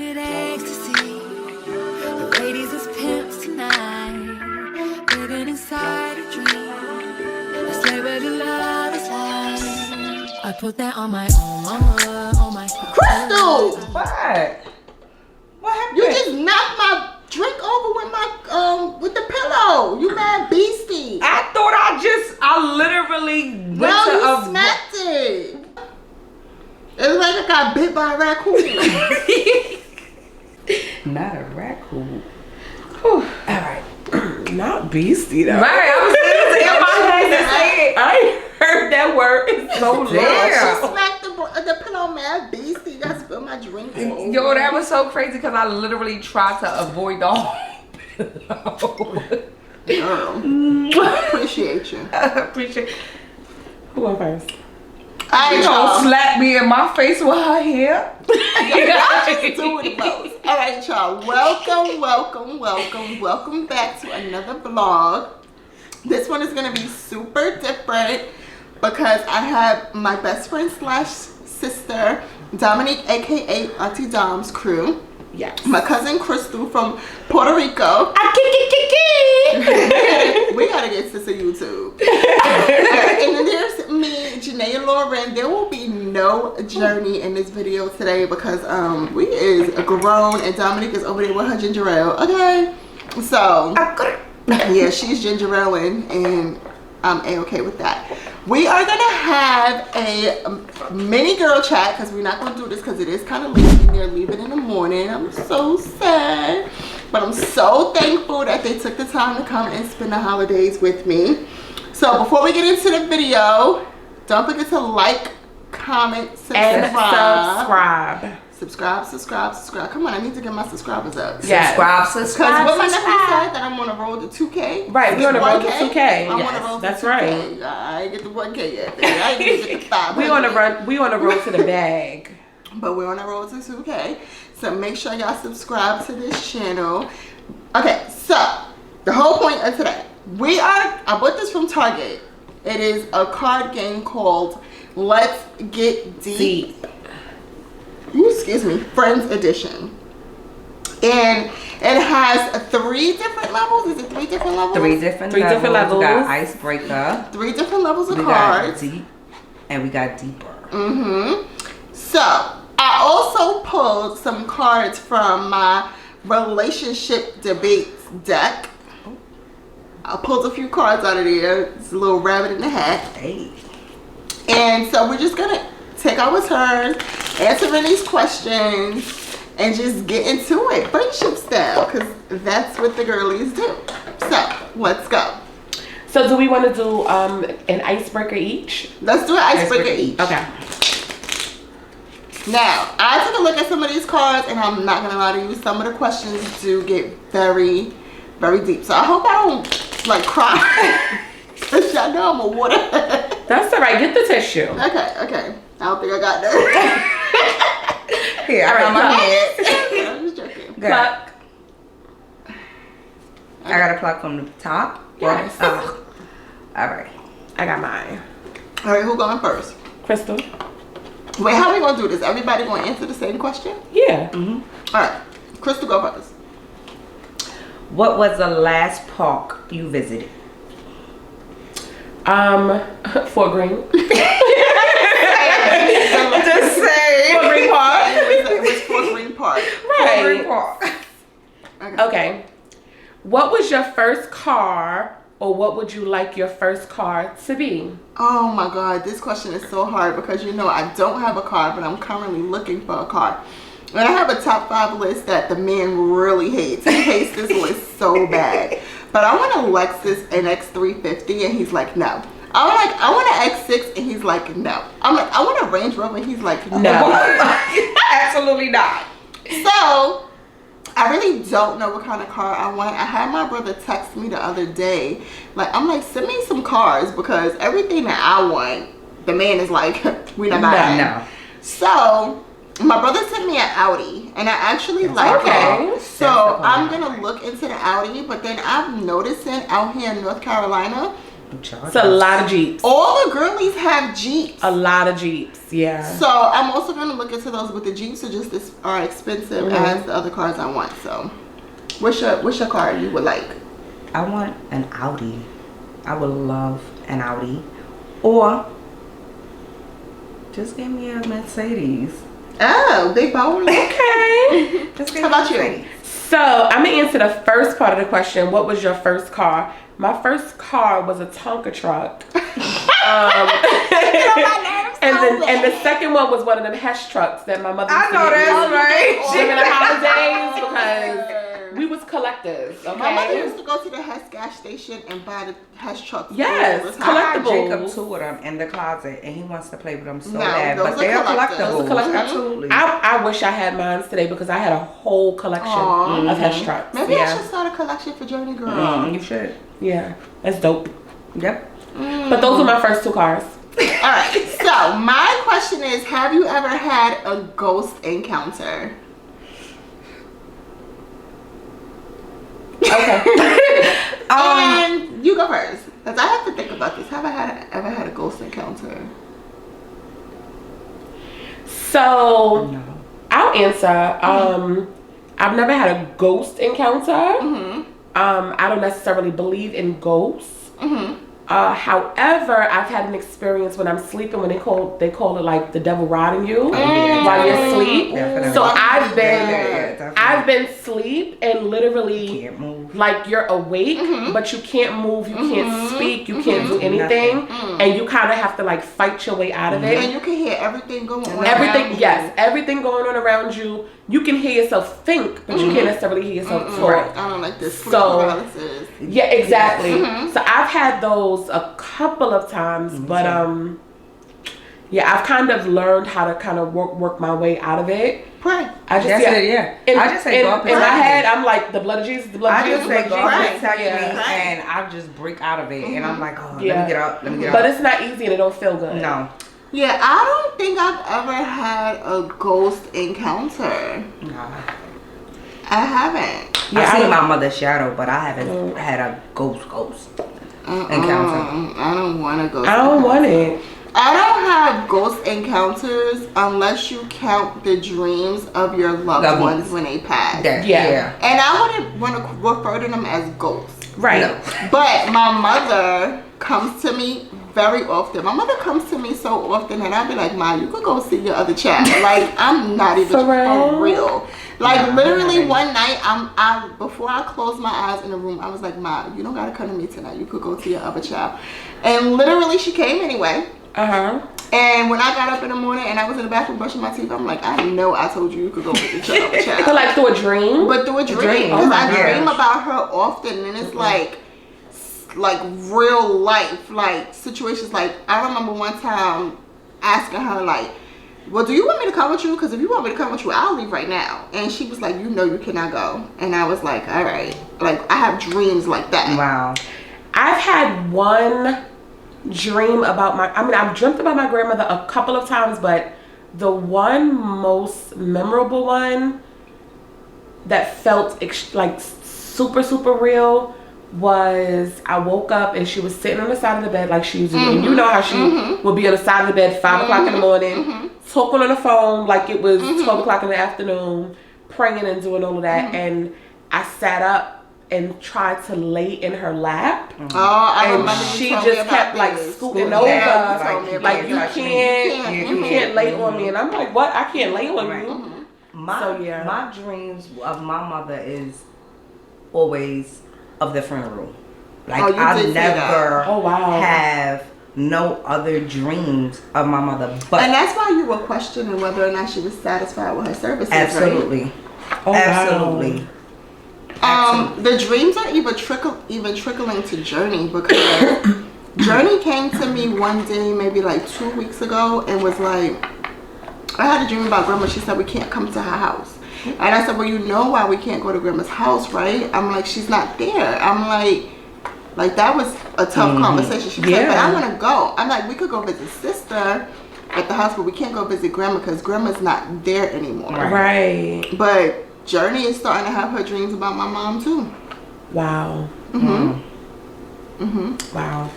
did ecstasy. The ladies is pimps tonight, living inside a dream. I slay where the love is like. I put that on my own mama, on my Crystal! What? What happened? You just knocked my drink over with my with the pillow. You mad beastie. I thought I literally went Well, to you a smacked it. It was like I got bit by a raccoon. Not a raccoon. Whew. Alright. Not beastie though. Right, I was in my head to say it. I heard that word in so long. She smacked the pillow, mad beastie. You guys spilled my drink over. Yo, that was so crazy because I literally tried to avoid the whole pillow. Girl. Appreciate you. Appreciate. Who went first? All right, She y'all. gonna slap me in my face with her hair. Doing the most. All right, y'all. Welcome back to another vlog. This one is gonna be super different because I have my best friend / sister Dominique, aka Auntie Dom's crew. Yes. My cousin Crystal from Puerto Rico. We gotta get sister YouTube. And then there's me, Janeya.lauren. There will be no journey in this video today because we is grown and Dominique is over there with her ginger ale. Okay, so yeah, she's ginger ale and I'm a-okay with that. We are gonna have a mini girl chat because we're not gonna do this because it is kind of late and they're leaving in the morning. I'm so sad, but I'm so thankful that they took the time to come and spend the holidays with me. So before we get into the video, don't forget to like, comment, subscribe. Subscribe. Come on, I need to get my subscribers up. Yes. Subscribe. Because what my nephew said that I'm on a road to 2K. Right, we're on a road to 2K. I'm on a Yes, road to that's 2K. right. I ain't get the 1K yet. Baby. I ain't even get the 500. We on a road to the bag. But we're on a road to 2K. So make sure y'all subscribe to this channel. Okay, so the whole point of today. I bought this from Target. It is a card game called Let's Get Deep. Ooh, excuse me, Friends Edition. And it has 3 different levels. Is it 3 different levels? Three different levels. We got icebreaker. 3 different levels of We cards. got deep. And we got deeper. So I also pulled some cards from my relationship debates deck. I pulled a few cards out of there. It's a little rabbit in the hat. Hey. And so we're just gonna take our turns answering these questions and just get into it, friendship style, because that's what the girlies do. So let's go. So do we want to do an icebreaker each? Let's do an icebreaker each. Okay. Now, I took a look at some of these cards, and I'm not gonna lie to you, some of the questions do get very, very deep. So I hope I don't like cry. Cause y'all know I'm a water. That's all right. Get the tissue. Okay. I don't think I got that. Here, I got my head. I'm just joking. Pluck. I got a pluck from the top. Yes. Oh. All right. I got mine. All right, who going first? Crystal. Wait, how are we gonna do this? Everybody gonna answer the same question? Yeah. All right, Crystal, go first. What was the last park you visited? Fort Greene. Just say. Fort Greene Park. It was Fort Greene Park. Right. Park. Okay. What was your first car, or what would you like your first car to be? Oh my God, this question is so hard because you know I don't have a car, but I'm currently looking for a car. And I have a top 5 list that the man really hates. He hates this list so bad. But I want a Lexus NX 350 and he's like, no. I want an X6 and he's like, no. I'm like, I want a Range Rover and he's like, no. Absolutely not. So I really don't know what kind of car I want. I had my brother text me the other day. Like, I'm like, send me some cars because everything that I want, the man is like, we're not buying. No. So my brother sent me an Audi and I actually like it. So I'm gonna look into the Audi, but then I'm noticing out here in North Carolina, It's a lot of Jeeps. All the girlies have Jeeps. A lot of Jeeps, yeah. So I'm also gonna look into those, but the Jeeps are just as expensive as the other cars I want. So what's your car you would like? I want an Audi. I would love an Audi. Or just give me a Mercedes. Oh, they both. Okay. Just give How me a about you? Mercedes. So I'm gonna answer the first part of the question. What was your first car? My first car was a Tonka truck. And the second one was one of them Hesh trucks that my mother used to get me during the holidays because we was collectors. Okay? My mother used to go to the Hess gas station and buy the Hess trucks. Yes, all the I time. got Jacob collectibles. 2 of them in the closet, and he wants to play with them so No, bad. those But are they are collectibles. collectibles. Those are collectibles. Absolutely. I wish I had mine today because I had a whole collection Aw. of Hesh trucks. Maybe I yeah. should start a collection for Journey Girl. You should. Yeah, that's dope. Yep. But those were my first 2 cars. Alright, so my question is, have you ever had a ghost encounter? Okay. And you go first, because I have to think about this. Have I ever had a ghost encounter? So No. I'll answer. I've never had a ghost encounter. I don't necessarily believe in ghosts. However, I've had an experience when I'm sleeping when they call it like the devil riding you while you're asleep. Definitely. So Yeah, I've been asleep and literally Can't move. like you're awake, but you can't move, you can't speak, you can't do anything, and you kind of have to like fight your way out of it. And you can hear everything going on. Everything, around yes, you. everything going on around you. You can hear yourself think, but you can't necessarily hear yourself talk. I don't like this sleep So- paralysis. Yeah, exactly. So I've had those a couple of times, but yeah, I've kind of learned how to kind of work my way out of it. Pray. I just That's it, yeah. I just say God in my protect me. head, I'm like the blood of Jesus, the blood I of Jesus, just the say blood of God Jesus. protect me, Yeah. and I just break out of it, and I'm like, oh, Yeah. let me get out, let me get But out. it's not easy and it don't feel good. No. Yeah, I don't think I've ever had a ghost encounter. No. I haven't. Yeah, I've I seen don't- my mother's shadow, but I haven't had a ghost encounter. I don't want to go. I don't want it. I don't have ghost encounters unless you count the dreams of your loved Loved ones ones. when they pass. Yeah. Yeah. And I wouldn't want to refer to them as ghosts. Right. No. But my mother comes to me very often. My mother comes to me so often, and I'll be like, "Ma, you could go see your other child." Like, I'm not even For for real. Like, Yeah, literally yeah. one night, before I closed my eyes in the room, I was like, "Ma, you don't gotta come to me tonight. You could go to your other child." And literally, she came anyway. And when I got up in the morning and I was in the bathroom brushing my teeth, I'm like, I know I told you could go visit your other child. So like through a dream? But through a dream, dream. because Oh my I dream gosh. about her often, and it's like real life, like situations. Like I remember one time asking her, like, "Well, do you want me to come with you? Because if you want me to come with you, I'll leave right now." And she was like, "You know, you cannot go." And I was like, "All right." Like I have dreams like that. Wow. I've had one dream about I've dreamt about my grandmother a couple of times, but the one most memorable one that felt like super, super real was I woke up and she was sitting on the side of the bed like she usually do. And you know how she would be on the side of the bed 5 o'clock in the morning, talking on the phone like it was 12 o'clock in the afternoon, praying and doing all of that. And I sat up and tried to lay in her lap. Oh, I And remember you she told me just about kept like this. scooting Yeah, over, you told me about like you this. can't lay on me. And I'm like, what? I can't lay on Right. you. My yeah. my dreams of my mother is always of the funeral. Like Oh, you I did say that. never Oh, wow. have no other dreams of my mother. But And that's why you were questioning whether or not she was satisfied with her services. Right? absolutely. Oh, Absolutely. The dreams are even trickling to Journey, because Journey came to me one day, maybe like 2 weeks ago, and was like, I had a dream about Grandma. She said we can't come to her house. And I said, well, you know why we can't go to Grandma's house, right? I'm like, she's not there. I'm like that was a tough conversation. She was like, but I want to go. I'm like, we could go visit sister at the house, but we can't go visit Grandma because Grandma's not there anymore. Right. But Journey is starting to have her dreams about my mom too. Wow. Wow.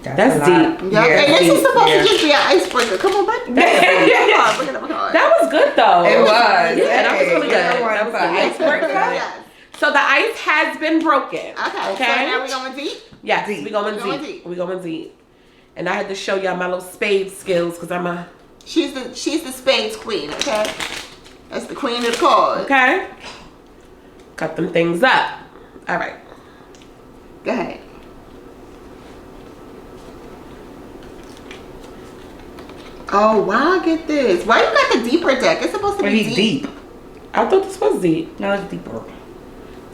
That's a lot. deep. Yeah, Yeah, and this is deep. supposed Yeah. to just be an icebreaker. Come on, bring it up a card. That was good though. It was. Yeah, that was really good. Hey, That was for good. icebreaker. Yes. So the ice has been broken. Okay, so now we going deep? Yes, Deep. we going deep. We going deep. And I had to show y'all my little spade skills because I'm a She's the spades queen, okay? That's the queen of the cards. okay. Cut them things up. All right. Go ahead. Oh, wow, get this. Why you got the deeper deck? It's supposed to be Really deep. deep. I thought this was deep. No, it's deeper.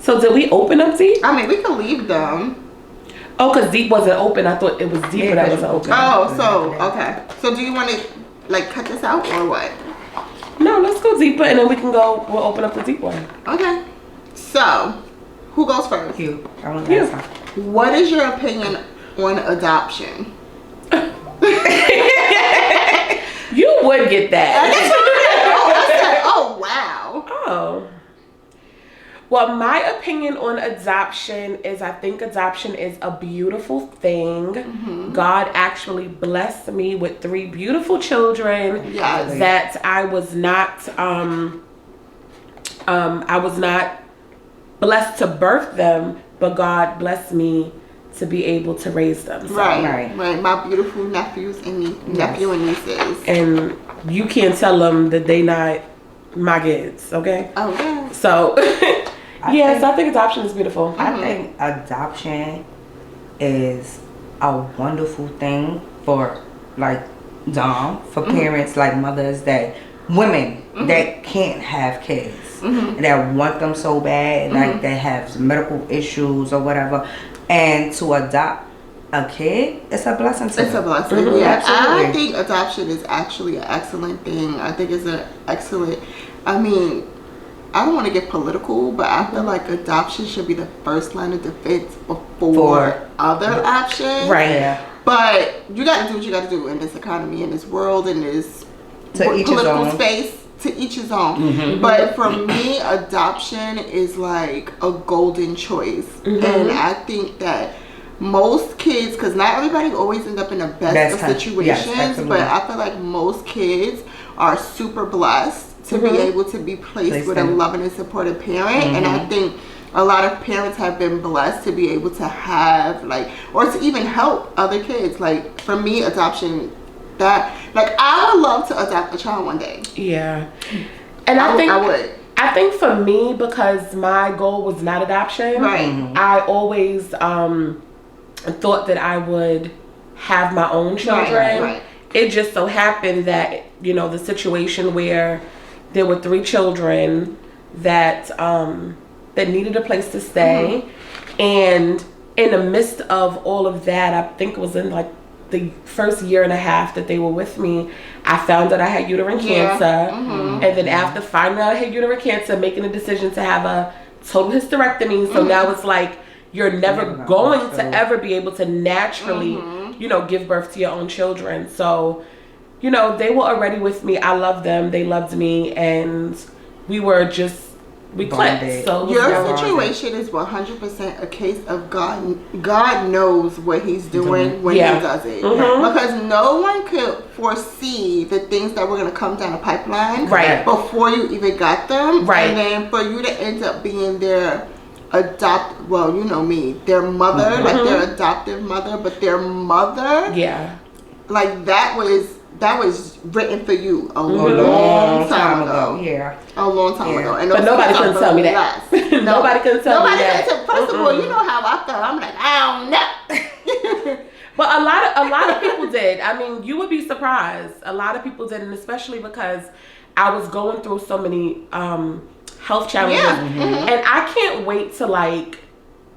So did we open up deep? I mean, we can leave them. Oh, because deep wasn't open. I thought it was deeper Yeah, that 'cause wasn't you open. Oh, so, okay. So do you want to, like, cut this out or what? No, let's go deeper and then we can go, we'll open up the deep one. Okay. So, who goes first? You. I want You. that. What is your opinion on adoption? You would get that. Oh, wow. Oh. Well, my opinion on adoption is I think adoption is a beautiful thing. Mm-hmm. God actually blessed me with 3 beautiful children Yes. that I was not blessed to birth them, but God blessed me to be able to raise them. So, Right. My beautiful nephews and nephew and nieces. and you can't tell them that they not my kids, okay? Oh, yeah. So, yes, I think adoption is beautiful. I think adoption is a wonderful thing for for parents like mothers women that can't have kids that want them so bad, like that have medical issues or whatever, and to adopt a kid, it's a blessing to It's a them. blessing. Mhm. Yeah, I Absolutely. think adoption is actually an excellent thing. I think it's an excellent. I mean, I don't want to get political, but I feel like adoption should be the first line of defense before For- other options. Right. Yeah. But you got to do what you got to do in this economy, in this world, in this To each his political own. space. To each his own. But for me, adoption is like a golden choice, and I think that most kids, because not everybody always end up in the best of situations, yes, absolutely. but I feel like most kids are super blessed to be able to be placed with a loving and supportive parent, and I think a lot of parents have been blessed to be able to have or to even help other kids. Like for me, adoption, I would love to adopt a child one day. Yeah. And I would. I think for me, because my goal was not adoption, Right. I always thought that I would have my own children. Right. It just so happened that, the situation where there were 3 children that that needed a place to stay. And in the midst of all of that, I think it was in the first year and a half that they were with me, I found out I had uterine cancer. And then after finding out I had uterine cancer, making a decision to have a total hysterectomy. So now it's like, you're never going to ever be able to naturally, give birth to your own children. So, they were already with me. I loved them. They loved me. And we clicked. So it was Your very- situation is 100% a case of God. God knows what He's doing when He does it, because no one could foresee the things that were going to come down the pipeline before you even got them. Right. And then for you to end up being their their mother, like their adoptive mother, but their mother, that was written for you a long time ago. Yeah. A long time ago. And But those nobody kids are couldn't tell me that. blessed. Nobody couldn't tell me that. First of all, you know how I felt. I'm like, I don't know. But a lot of people did. I mean, you would be surprised. A lot of people did, and especially because I was going through so many health challenges. And I can't wait to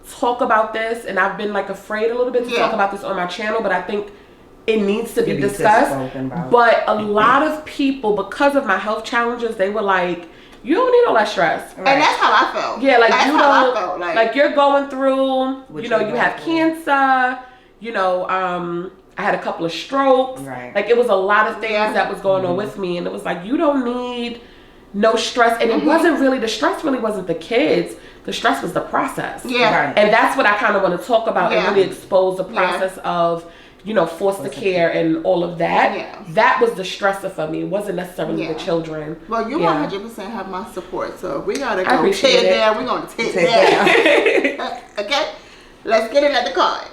talk about this. And I've been afraid a little bit to talk about this on my channel, but I think it needs to be discussed. But a lot of people, because of my health challenges, they were like, you don't need all that stress. And that's how I felt. Yeah, that's you how don't, I felt. you're going through, What you you're have going through. cancer, I had a couple of strokes. Right. It was a lot of things that was going on with me. And it was you don't need no stress. And it wasn't really, the stress really wasn't the kids. The stress was the process. Yeah. Right. And that's what I kind of want to talk about and really expose the process of foster care and all of that. Yeah. That was the stressor for me. It wasn't necessarily the children. Well, you 100% have my support, so we gotta I go appreciate tear it. down. We're gonna tear down. Okay? Let's get another card.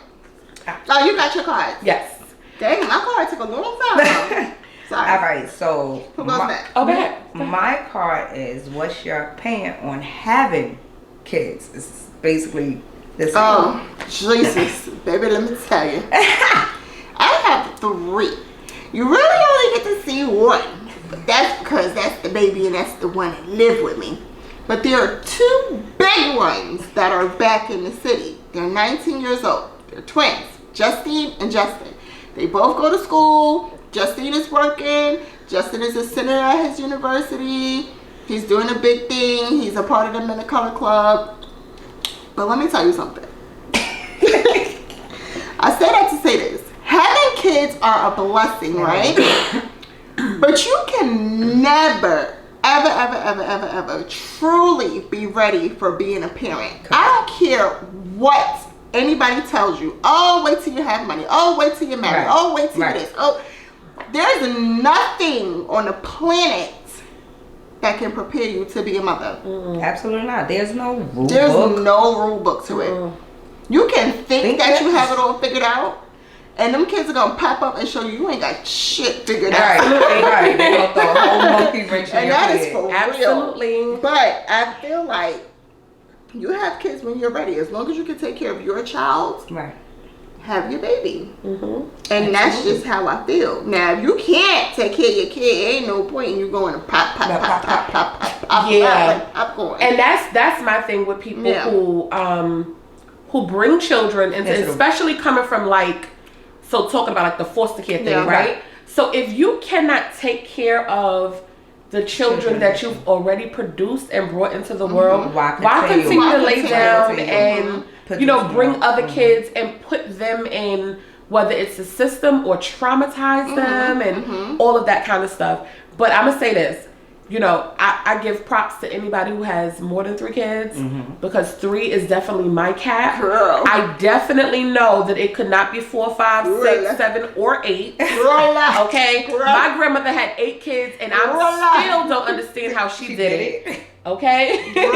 Oh, you got your cards? Yes. Dang, my card took a long time. Sorry. All right, so Who goes next? Oh, go ahead. my card is what's your opinion on having kids? It's basically this. Oh, Jesus. Baby, let me tell you. I have 3. You really only get to see 1. But that's because that's the baby and that's the one that live with me. But there are 2 big ones that are back in the city. They're 19 years old. They're twins, Justine and Justin. They both go to school. Justine is working. Justin is a senator at his university. He's doing a big thing. He's a part of the Men of Color Club. But let me tell you something. I say that to say this. Having kids are a blessing, right? But you can never, ever truly be ready for being a parent. I don't care what anybody tells you. Oh, wait till you have money. Oh, wait till you're married. Right. Oh, wait till Right. you this. Oh, there's nothing on the planet that can prepare you to be a mother. Absolutely not. There's no rule There's book. no rule book to it. You can think that you have it all figured out, and them kids are gonna pop up and show you ain't got shit figured Right, out. right. They gonna throw a whole monkey wrench in And your that head. is for real. Absolutely. But I feel like you have kids when you're ready. As long as you can take care of your child, Right. have your baby. And that's just how I feel. Now, if you can't take care of your kid, ain't no point in you going to pop, Yeah. popcorn. And that's my thing with people who bring children into, That's true. especially coming from talking about the foster care thing, Yeah. right? So if you cannot take care of the children that you've already produced and brought into the world, Why why continue? continue to lay Why down continue? and Produce bring more. other kids and put them in, whether it's the system or traumatize them and all of that kind of stuff. But I'm gonna say this, I give props to anybody who has more than 3 kids because 3 is definitely my cap. Girl. I definitely know that it could not be 4, 5, 6, Girl. 7, or 8. Girl. Okay, Girl. my grandmother had 8 kids, and I Girl. still don't understand how she did it. Okay, Girl.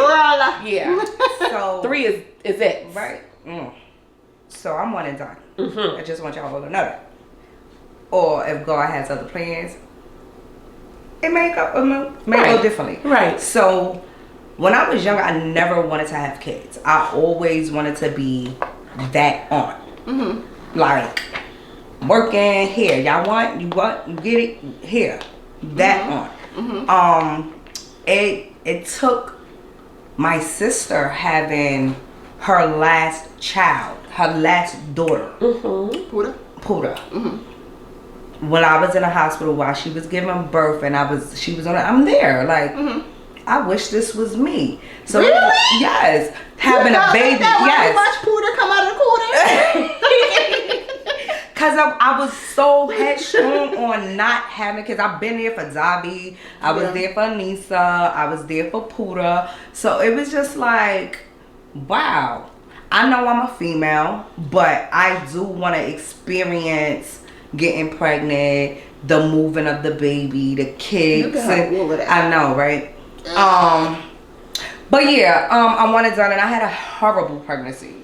yeah, So 3 is it. right. So I'm one and done. I just want y'all to know that. Or if God has other plans, it may go Right. differently. Right. So when I was younger, I never wanted to have kids. I always wanted to be that aunt. Like working here. Y'all want? You get it here. That aunt. It took my sister having her last child, her last daughter, Puda. When I was in a hospital while she was giving birth, and she was on. I'm there, like. I wish this was me. So Really? yes, having a baby. Yes, Watch Pooter come out of the corner. because I was so headstrong on not having kids. I've been there for Zabi. I was there for Nisa. I was there for Puda. So it was just like, wow. I know I'm a female, but I do want to experience getting pregnant, the moving of the baby, the kids. You can have all of that. I know, right? But yeah, I wanted done, and I had a horrible pregnancy.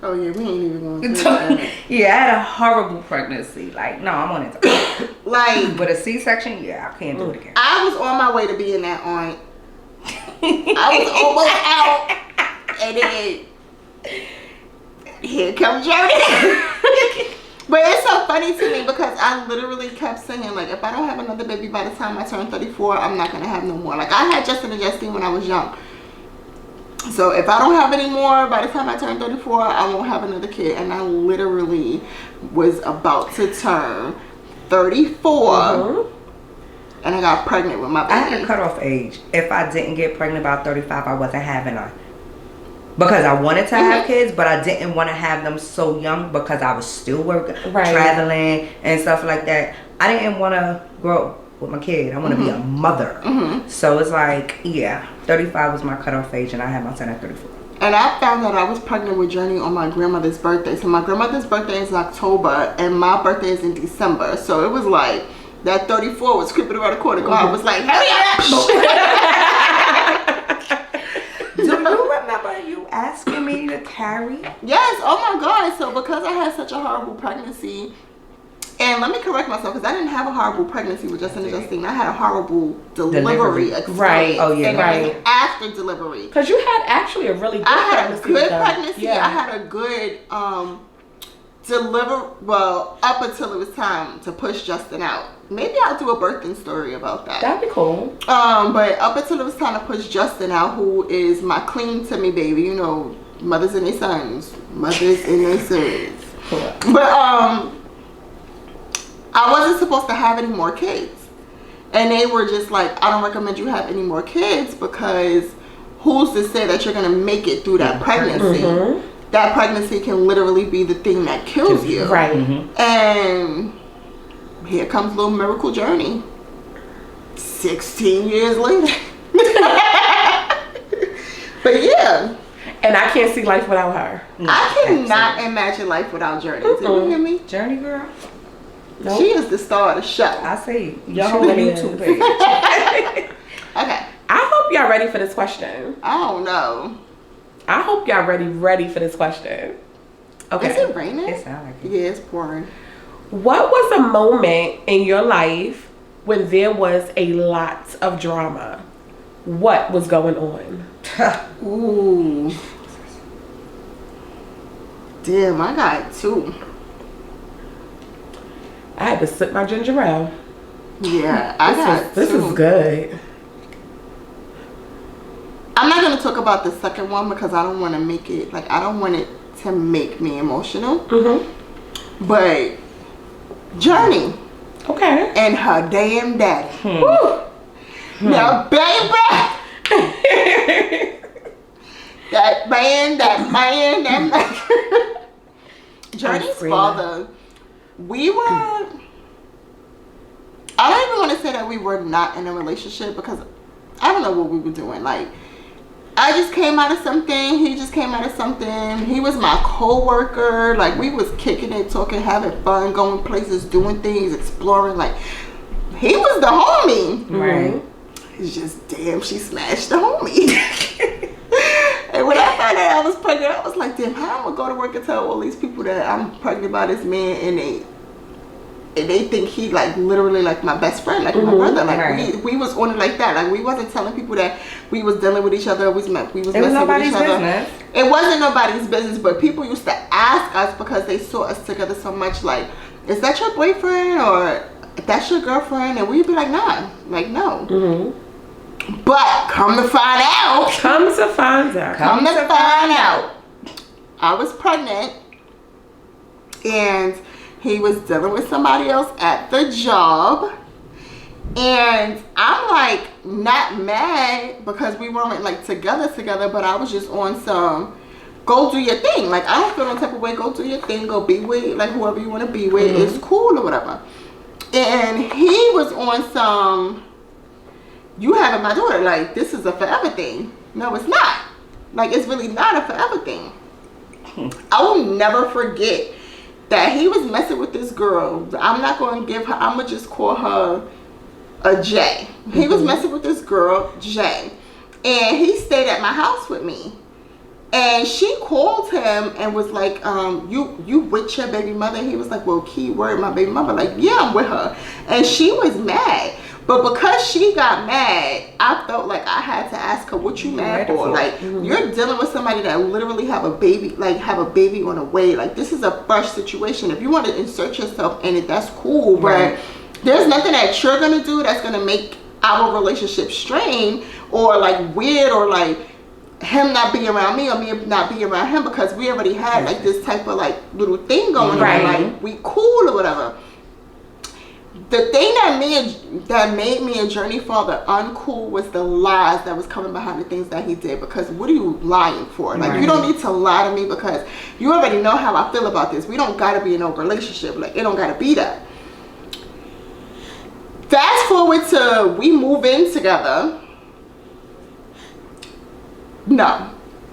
Oh yeah, we ain't even going to do that. Yeah, I had a horrible pregnancy. Like, no, I wanted to. Like, But a C-section, yeah, I can't do it again. I was on my way to being that aunt. I was almost out, and then here comes Jody. But it's so funny to me because I literally kept saying, like, if I don't have another baby by the time I turn 34, I'm not going to have no more. Like, I had Justin and Justine when I was young. So if I don't have any more by the time I turn 34, I won't have another kid. And I literally was about to turn 34. And I got pregnant with my baby. I had a cutoff age. If I didn't get pregnant by 35, I wasn't having her. Because I wanted to have kids, but I didn't want to have them so young because I was still working, traveling, and stuff like that. I didn't want to grow up with my kid. I want to be a mother. So it's like, yeah, 35 was my cutoff age, and I had my son at 34. And I found out I was pregnant with Journey on my grandmother's birthday. So my grandmother's birthday is in October and my birthday is in December. So it was like that 34 was creeping around the corner. God was like, hurry up! Do you remember you asking me to carry? Yes, oh my God. So because I had such a horrible pregnancy, and let me correct myself because I didn't have a horrible pregnancy with Justin and Justine. I had a horrible delivery experience. Right. Oh, yeah. And Right. after delivery. Because you had actually a really good I had a pregnancy. good though. pregnancy. Yeah. I had a good up until it was time to push Justin out. Maybe I'll do a birthing story about that. That'd be cool. But up until it was time to push Justin out, who is my clean to me baby, you know, mothers and their sons, mothers and their sons. Cool. But I wasn't supposed to have any more kids, and they were just like, I don't recommend you have any more kids because who's to say that you're gonna make it through that pregnancy? Mm-hmm. That pregnancy can literally be the thing that kills you. Right. And here comes little Miracle Journey. 16 years later. But yeah. And I can't see life without her. I cannot imagine life without Journey. Did you hear me? Journey girl. Nope. She is the star of the show. I see. Your She whole really YouTube is. page. Okay. I hope y'all ready for this question. I don't know. I hope y'all ready for this question. Okay. Is it raining? It sounds like it. Yeah, it's pouring. What was a moment in your life when there was a lot of drama? What was going on? Ooh. Damn, I got two. I had to sip my ginger ale. Yeah, I got This two. is good. I'm not gonna talk about the second one because I don't want to make it I don't want it to make me emotional. Mm-hmm. But Journey Okay. and her damn daddy. Woo. Now, baby, that man. Journey's screaming. father. We were. I don't even want to say that we were not in a relationship because I don't know what we were doing. Like, I just came out of something. He just came out of something. He was my co-worker. Like, we was kicking it, talking, having fun, going places, doing things, exploring. Like, he was the homie. Right. It's just, damn, she smashed the homie. And when I found out I was pregnant, I was like, damn, how am I going to go to work and tell all these people that I'm pregnant by this man and they think he like literally like my best friend, like my brother. Like Right. we was on it like that. Like we wasn't telling people that we was dealing with each other. We was It was messing with nobody's each other. business. It wasn't nobody's business, but people used to ask us because they saw us together so much. Like, is that your boyfriend or that's your girlfriend? And we'd be like, nah, like no. Mm-hmm. But come to find out, Come to find out. come to find out, I was pregnant and he was dealing with somebody else at the job. And I'm like not mad because we weren't like together, but I was just on some go do your thing. Like I don't feel no type of way, go do your thing, go be with like whoever you want to be with. It's cool or whatever. And he was on some, you having my daughter, like this is a forever thing. No, it's not. Like it's really not a forever thing. I will never forget that he was messing with this girl. I'm not going to give her, I'm going to just call her a J. He was messing with this girl, J. And he stayed at my house with me. And she called him and was like, you with your baby mother? He was like, well, keyword, my baby mother. Like, yeah, I'm with her. And she was mad. But because she got mad, I felt like I had to ask her, what you mad for? Like, you're dealing with somebody that literally have a baby on the way. Like, this is a fresh situation. If you want to insert yourself in it, that's cool. But there's nothing that you're going to do that's going to make our relationship strain or like weird or like him not be around me or me not be around him because we already had like this type of like little thing going on. Like, we cool or whatever. The thing that made me and Journey father uncool was the lies that was coming behind the things that he did. Because what are you lying for? Like, you don't need to lie to me because you already know how I feel about this. We don't got to be in a relationship. Like, it don't got to be that. Fast forward to we move in together. No.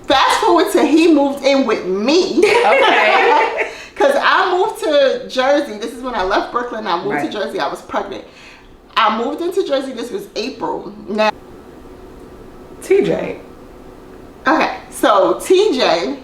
Fast forward to he moved in with me. Okay. Because I moved to Jersey. This is when I left Brooklyn. I moved to Jersey. I was pregnant. I moved into Jersey. This was April. Now, TJ. Okay, so TJ,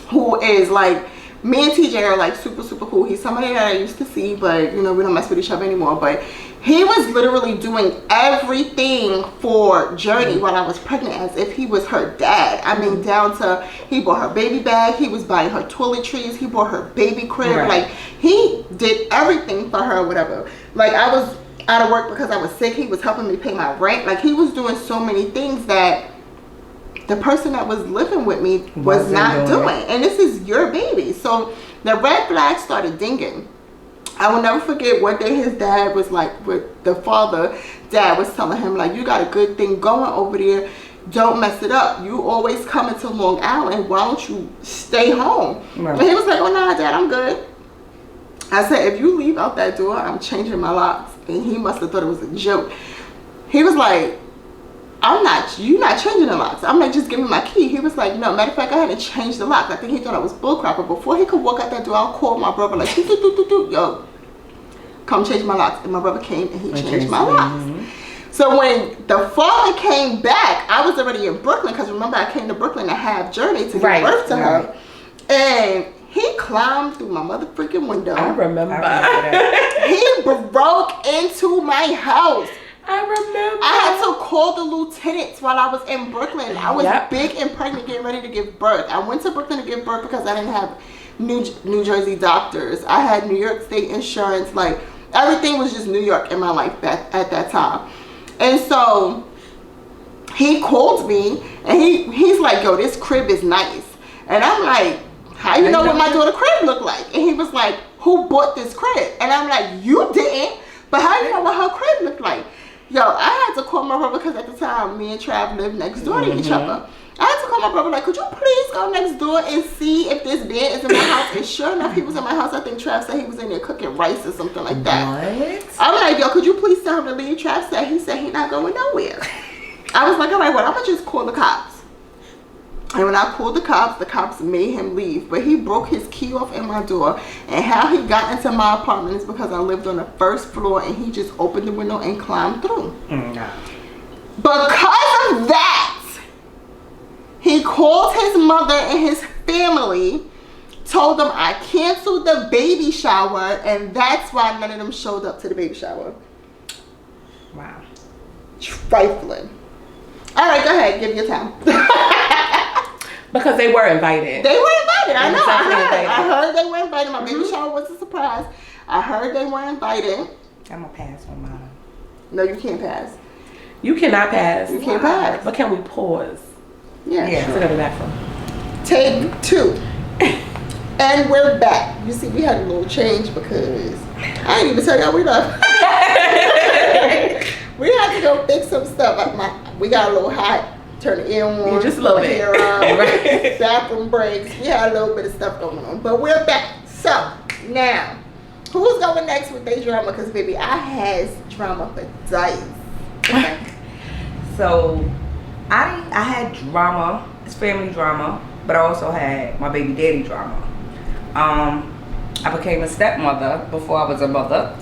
who is like, me and TJ are like super, super cool. He's somebody that I used to see, but you know, we don't mess with each other anymore. But he was literally doing everything for Journey while I was pregnant as if he was her dad. I mean, down to, he bought her baby bag, he was buying her toiletries, he bought her baby crib. Like, he did everything for her or whatever. Like, I was out of work because I was sick. He was helping me pay my rent. Like, he was doing so many things that the person that was living with me was not doing. And this is your baby. So the red flags started dinging. I will never forget one day his dad was like, with the father, dad was telling him, like, you got a good thing going over there. Don't mess it up. You always coming to Long Island. Why don't you stay home? Right. And he was like, oh, nah, Dad, I'm good. I said, if you leave out that door, I'm changing my locks. And he must have thought it was a joke. He was like, you're not changing the locks. I'm like, just give me my key. He was like, no, matter of fact, I had to change the locks. I think he thought I was bullcrap. But before he could walk out that door, I'll call my brother like, yo, come change my locks. And my brother came and he changed my locks. So when the father came back, I was already in Brooklyn, because remember, I came to Brooklyn to have Journey to give birth to her. And he climbed through my mother freaking window. I remember. He broke into my house. I remember. I had to call the lieutenants while I was in Brooklyn. I was big and pregnant, getting ready to give birth. I went to Brooklyn to give birth because I didn't have New Jersey doctors. I had New York State insurance. Like, everything was just New York in my life at that time. And so he called me and he's like, yo, this crib is nice. And I'm like, how you know what my daughter's crib looked like? And he was like, who bought this crib? And I'm like, you didn't. But how you know what her crib looked like? Yo, I had to call my brother because at the time, me and Trav lived next door to each other. I had to call my brother like, could you please go next door and see if this bed is in my house? And sure enough, he was in my house. I think Trav said he was in there cooking rice or something like that. What? I'm like, yo, could you please tell him to leave? Trav said, he said he's not going nowhere. I was like, all right, well, I'm going to just call the cops. And when I called the cops made him leave. But he broke his key off in my door. And how he got into my apartment is because I lived on the first floor and he just opened the window and climbed through. Because of that, he called his mother and his family, told them I canceled the baby shower, and that's why none of them showed up to the baby shower. Wow. Trifling. All right, go ahead. Give your time. Because they were invited. They were invited. I know. I heard they were invited. My baby shower was a surprise. I heard they were invited. I'm gonna pass on mine. No, you can't pass. You cannot pass. You can't pass. But can we pause? Yeah. So go to that phone. Take 2. And we're back. You see, we had a little change because I didn't even tell y'all we left. We had to go fix some stuff. We got a little hot. Turn the air on. Yeah, just a little bit. Right. Bathroom breaks. We had a little bit of stuff going on. But we're back. So, now, who's going next with their drama? Because, baby, I has drama for days. Okay. So, I had drama. It's family drama. But I also had my baby daddy drama. I became a stepmother before I was a mother.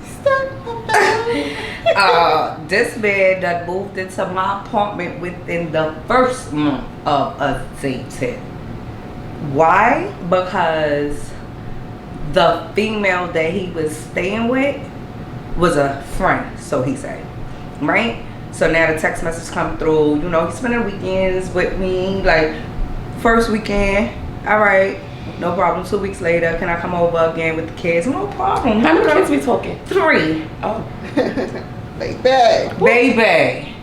This man that moved into my apartment within the first month of us dating. Why? Because the female that he was staying with was a friend, so he said, right? So now the text message come through, you know, he's spending weekends with me, like first weekend, all right, no problem. 2 weeks later, can I come over again with the kids? No problem. How many kids we talking? 3. Oh. Baby.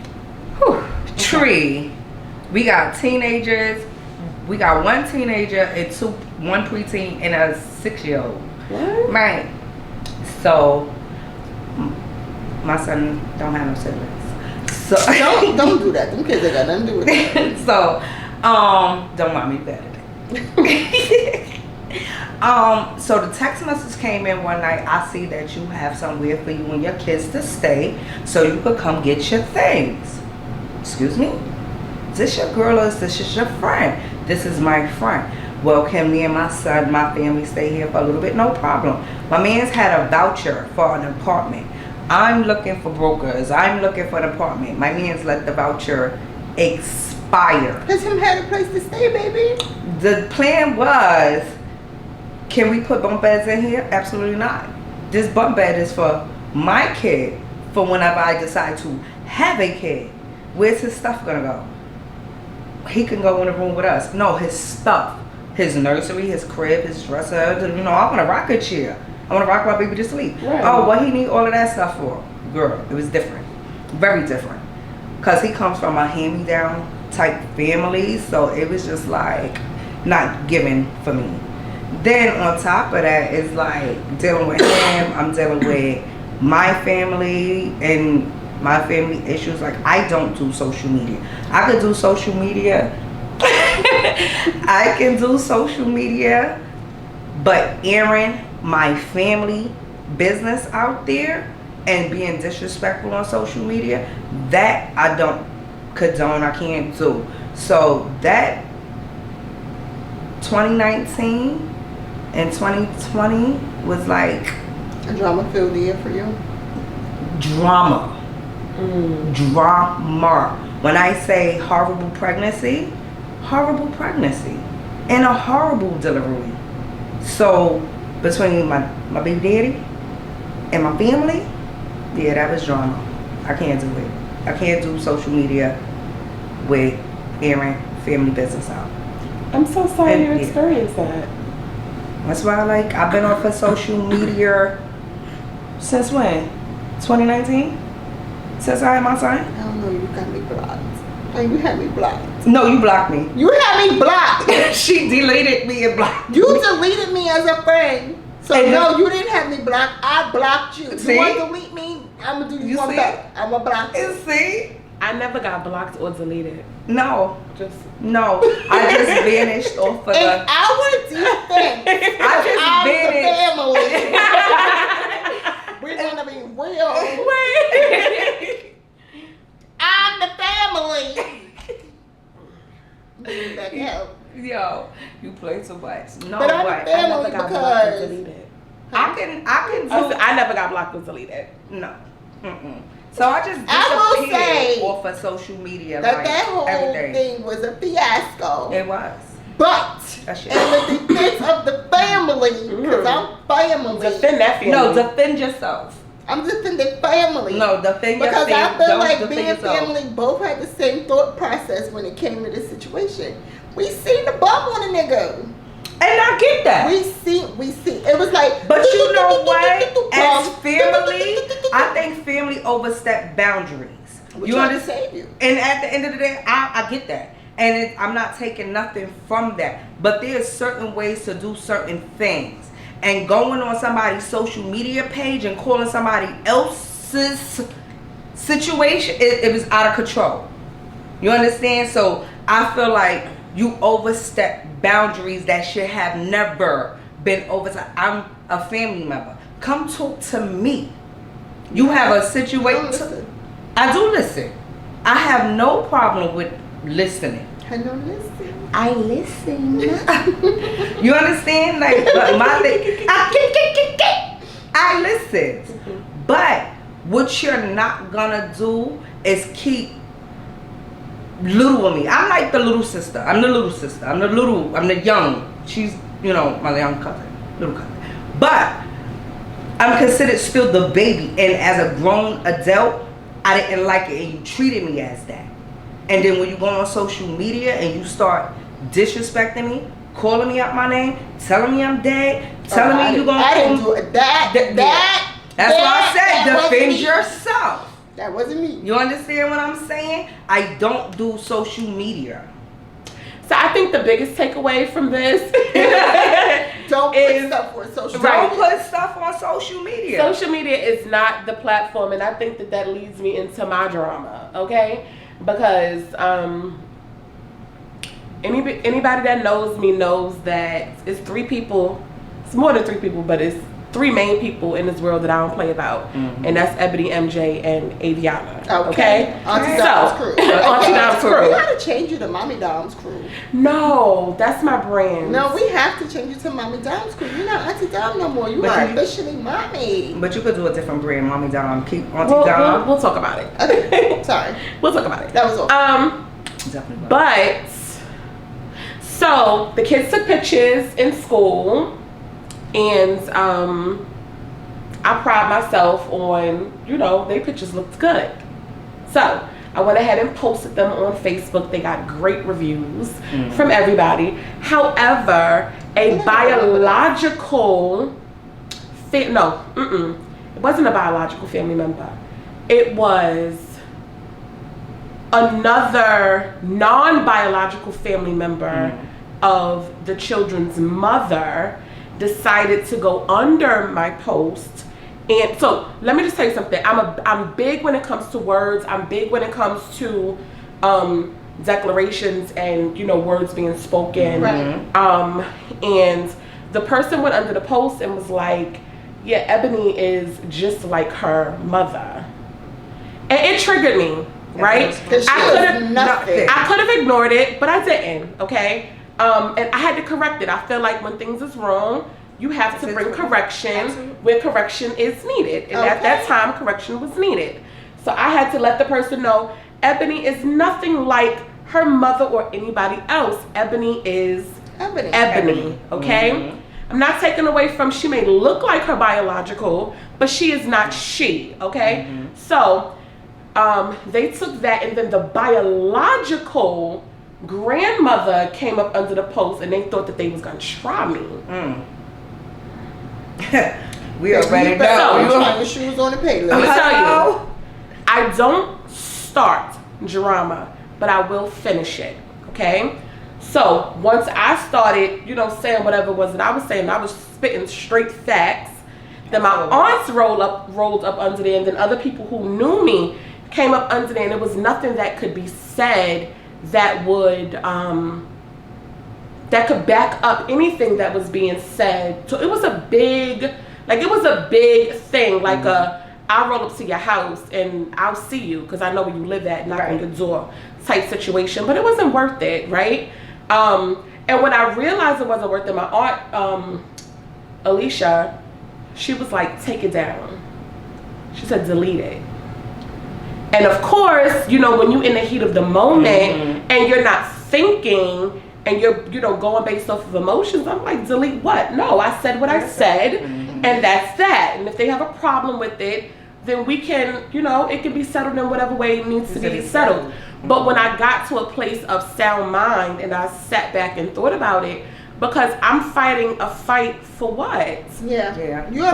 Whew. 3. We got teenagers. We got 1 teenager and 1 preteen and a 6-year-old. What? Right. So my son don't have no siblings. So don't do that. Them kids ain't got nothing to do with that. So don't want me better. So the text message came in one night. I see that you have somewhere for you and your kids to stay, so you could come get your things. Excuse me? this your girl or this is your friend? This is my friend. Well, can me and my son, my family stay here for a little bit? No problem. My man's had a voucher for an apartment. I'm looking for brokers. I'm looking for an apartment. My man's let the voucher expire. Cause him had a place to stay, baby. The plan was, can we put bunk beds in here? Absolutely not. This bunk bed is for my kid, for whenever I decide to have a kid. Where's his stuff gonna go? He can go in the room with us. No, his stuff. His nursery, his crib, his dresser. You know, I want a rocker chair. I want to rock my baby to sleep. Right. Oh, what he need all of that stuff for? Girl, it was different. Very different. Because he comes from a hand-me-down type family. So it was just like not given for me. Then on top of that is like dealing with him. I'm dealing with my family and my family issues. Like, I don't do social media. I could do social media. I can do social media, but airing my family business out there and being disrespectful on social media, that I don't condone. I can't do. So that 2019 and 2020 was like A drama-filled year for you. drama. Drama. When I say horrible pregnancy and a horrible delivery. So between my baby daddy and my family, yeah, that was drama. I can't do it. I can't do social media with airing family business out. I'm so sorry And, you yeah. experienced that. That's why I've been off of social media since when? 2019? Since I had my son? I don't know, you got me blocked. Like, you had me blocked. No, you blocked me. You had me blocked. She deleted me and blocked You deleted me as a friend. So And no, you didn't have me blocked. I blocked you. See? You want to delete me? I'm gonna do you You one see? better. I'm gonna block you. And see? I never got blocked or deleted. No. Just No. I just vanished off of In the... our defense, I just I'm vanished. the family. We're gonna be real. I'm the family. That can help. Yo, you play too much. No, But I'm but the I never family got blocked or because deleted. I can do... I never got blocked or deleted. No. Mm-mm. So I just I will disappeared say off of social media. that like, that whole everything. thing was a fiasco. It was. But That shit. in the defense of the family, because I'm family. Defend that family. No, defend yourself. I'm defending family. No, defend Because yourself. I feel Don't like defend being yourself. family both had the same thought process when it came to this situation. We seen the bum on a nigga. And I get that. We see. It was like. But you know what? As family, I think family overstep boundaries. We You tried to understand? save you. And at the end of the day, I get that. And I'm not taking nothing from that. But there's certain ways to do certain things. And going on somebody's social media page and calling somebody else's situation, it was out of control. You understand? So I feel like you overstep boundaries that should have never been overstepped. I'm a family member. Come talk to me. You have a situation. listen. I do listen. I have no problem with listening. I don't listen. I listen. You understand? Like my thing. I listen. But what you're not gonna do is keep little of me. I'm like the little sister. I'm the young. She's, my young cousin. Little cousin. But I'm considered still the baby. And as a grown adult, I didn't like it. And you treated me as that. And then when you go on social media and you start disrespecting me, calling me out my name, telling me I'm dead, telling me you're going to... I didn't do it. That's why I said defend yourself. That wasn't me. You understand what I'm saying? I don't do social media. So I think the biggest takeaway from this Don't put stuff on social media. Don't put stuff on social media. social media is not the platform, and I think that leads me into my drama, okay? Because anybody that knows me knows that it's 3 people. It's more than 3 people, but it's three main people in this world that I don't play about, and that's Ebony, MJ, and Aviana. Okay? Auntie Dom's crew. Auntie Dom's crew. We gotta change you to Mommy Dom's crew. No, that's my brand. No, we have to change you to Mommy Dom's crew. You're not Auntie Dom no more. You are officially Mommy. But you could do a different brand, Mommy Dom. Keep Auntie Dom. We'll talk about it. Okay, sorry. We'll talk about it. That was all. Definitely. But so the kids took pictures in school, and I pride myself on, their pictures looked good. So I went ahead and posted them on Facebook. They got great reviews from everybody. However, a biological it wasn't a biological family member. It was another non-biological family member of the children's mother decided to go under my post. And so let me just tell you something. I'm big when it comes to words. I'm big when it comes to declarations and words being spoken. Right. And the person went under the post and was like, yeah, Ebony is just like her mother. And it triggered me, right? I could have ignored it, but I didn't, okay? And I had to correct it. I feel like when things is wrong, you have to bring correction where correction is needed. And at that time, correction was needed. So I had to let the person know, Ebony is nothing like her mother or anybody else. Ebony is Ebony, okay? I'm not taking away from, she may look like her biological, but she is not she, okay? So they took that, and then the biological grandmother came up under the post, and they thought that they was gonna try me. We already know. You trying your shoes on the payload. I'm gonna tell you, I don't start drama, but I will finish it, okay? So once I started, saying whatever it was that I was saying, I was spitting straight facts. Then my aunts rolled up under there, and then other people who knew me came up under there, and there was nothing that could be said that would that could back up anything that was being said. So it was a big thing, like I'll roll up to your house and I'll see you because I know where you live at, knock on your door type situation. But it wasn't worth it, right? And when I realized it wasn't worth it, my aunt Alicia, she was like, take it down. She said, delete it. And of course, when you're in the heat of the moment and you're not thinking and you're, going based off of emotions, I'm like, delete what? No, I said what I said, and that's that. And if they have a problem with it, then we can, it can be settled in whatever way it needs to be settled. But when I got to a place of sound mind and I sat back and thought about it, because I'm fighting a fight for what? Yeah. Who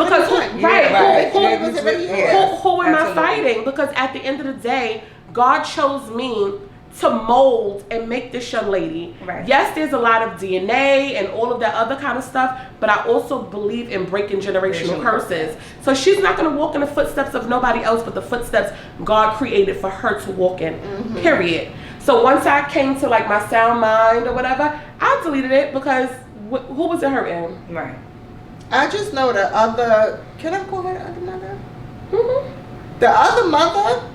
am I fighting? Because at the end of the day, God chose me to mold and make this young lady. Right. Yes, there's a lot of DNA and all of that other kind of stuff, but I also believe in breaking generational curses. So she's not going to walk in the footsteps of nobody else but the footsteps God created for her to walk in, period. So once I came to like my sound mind or whatever, I deleted it because who was it hurting? Right. I just know the other, can I call her the other mother? The other mother,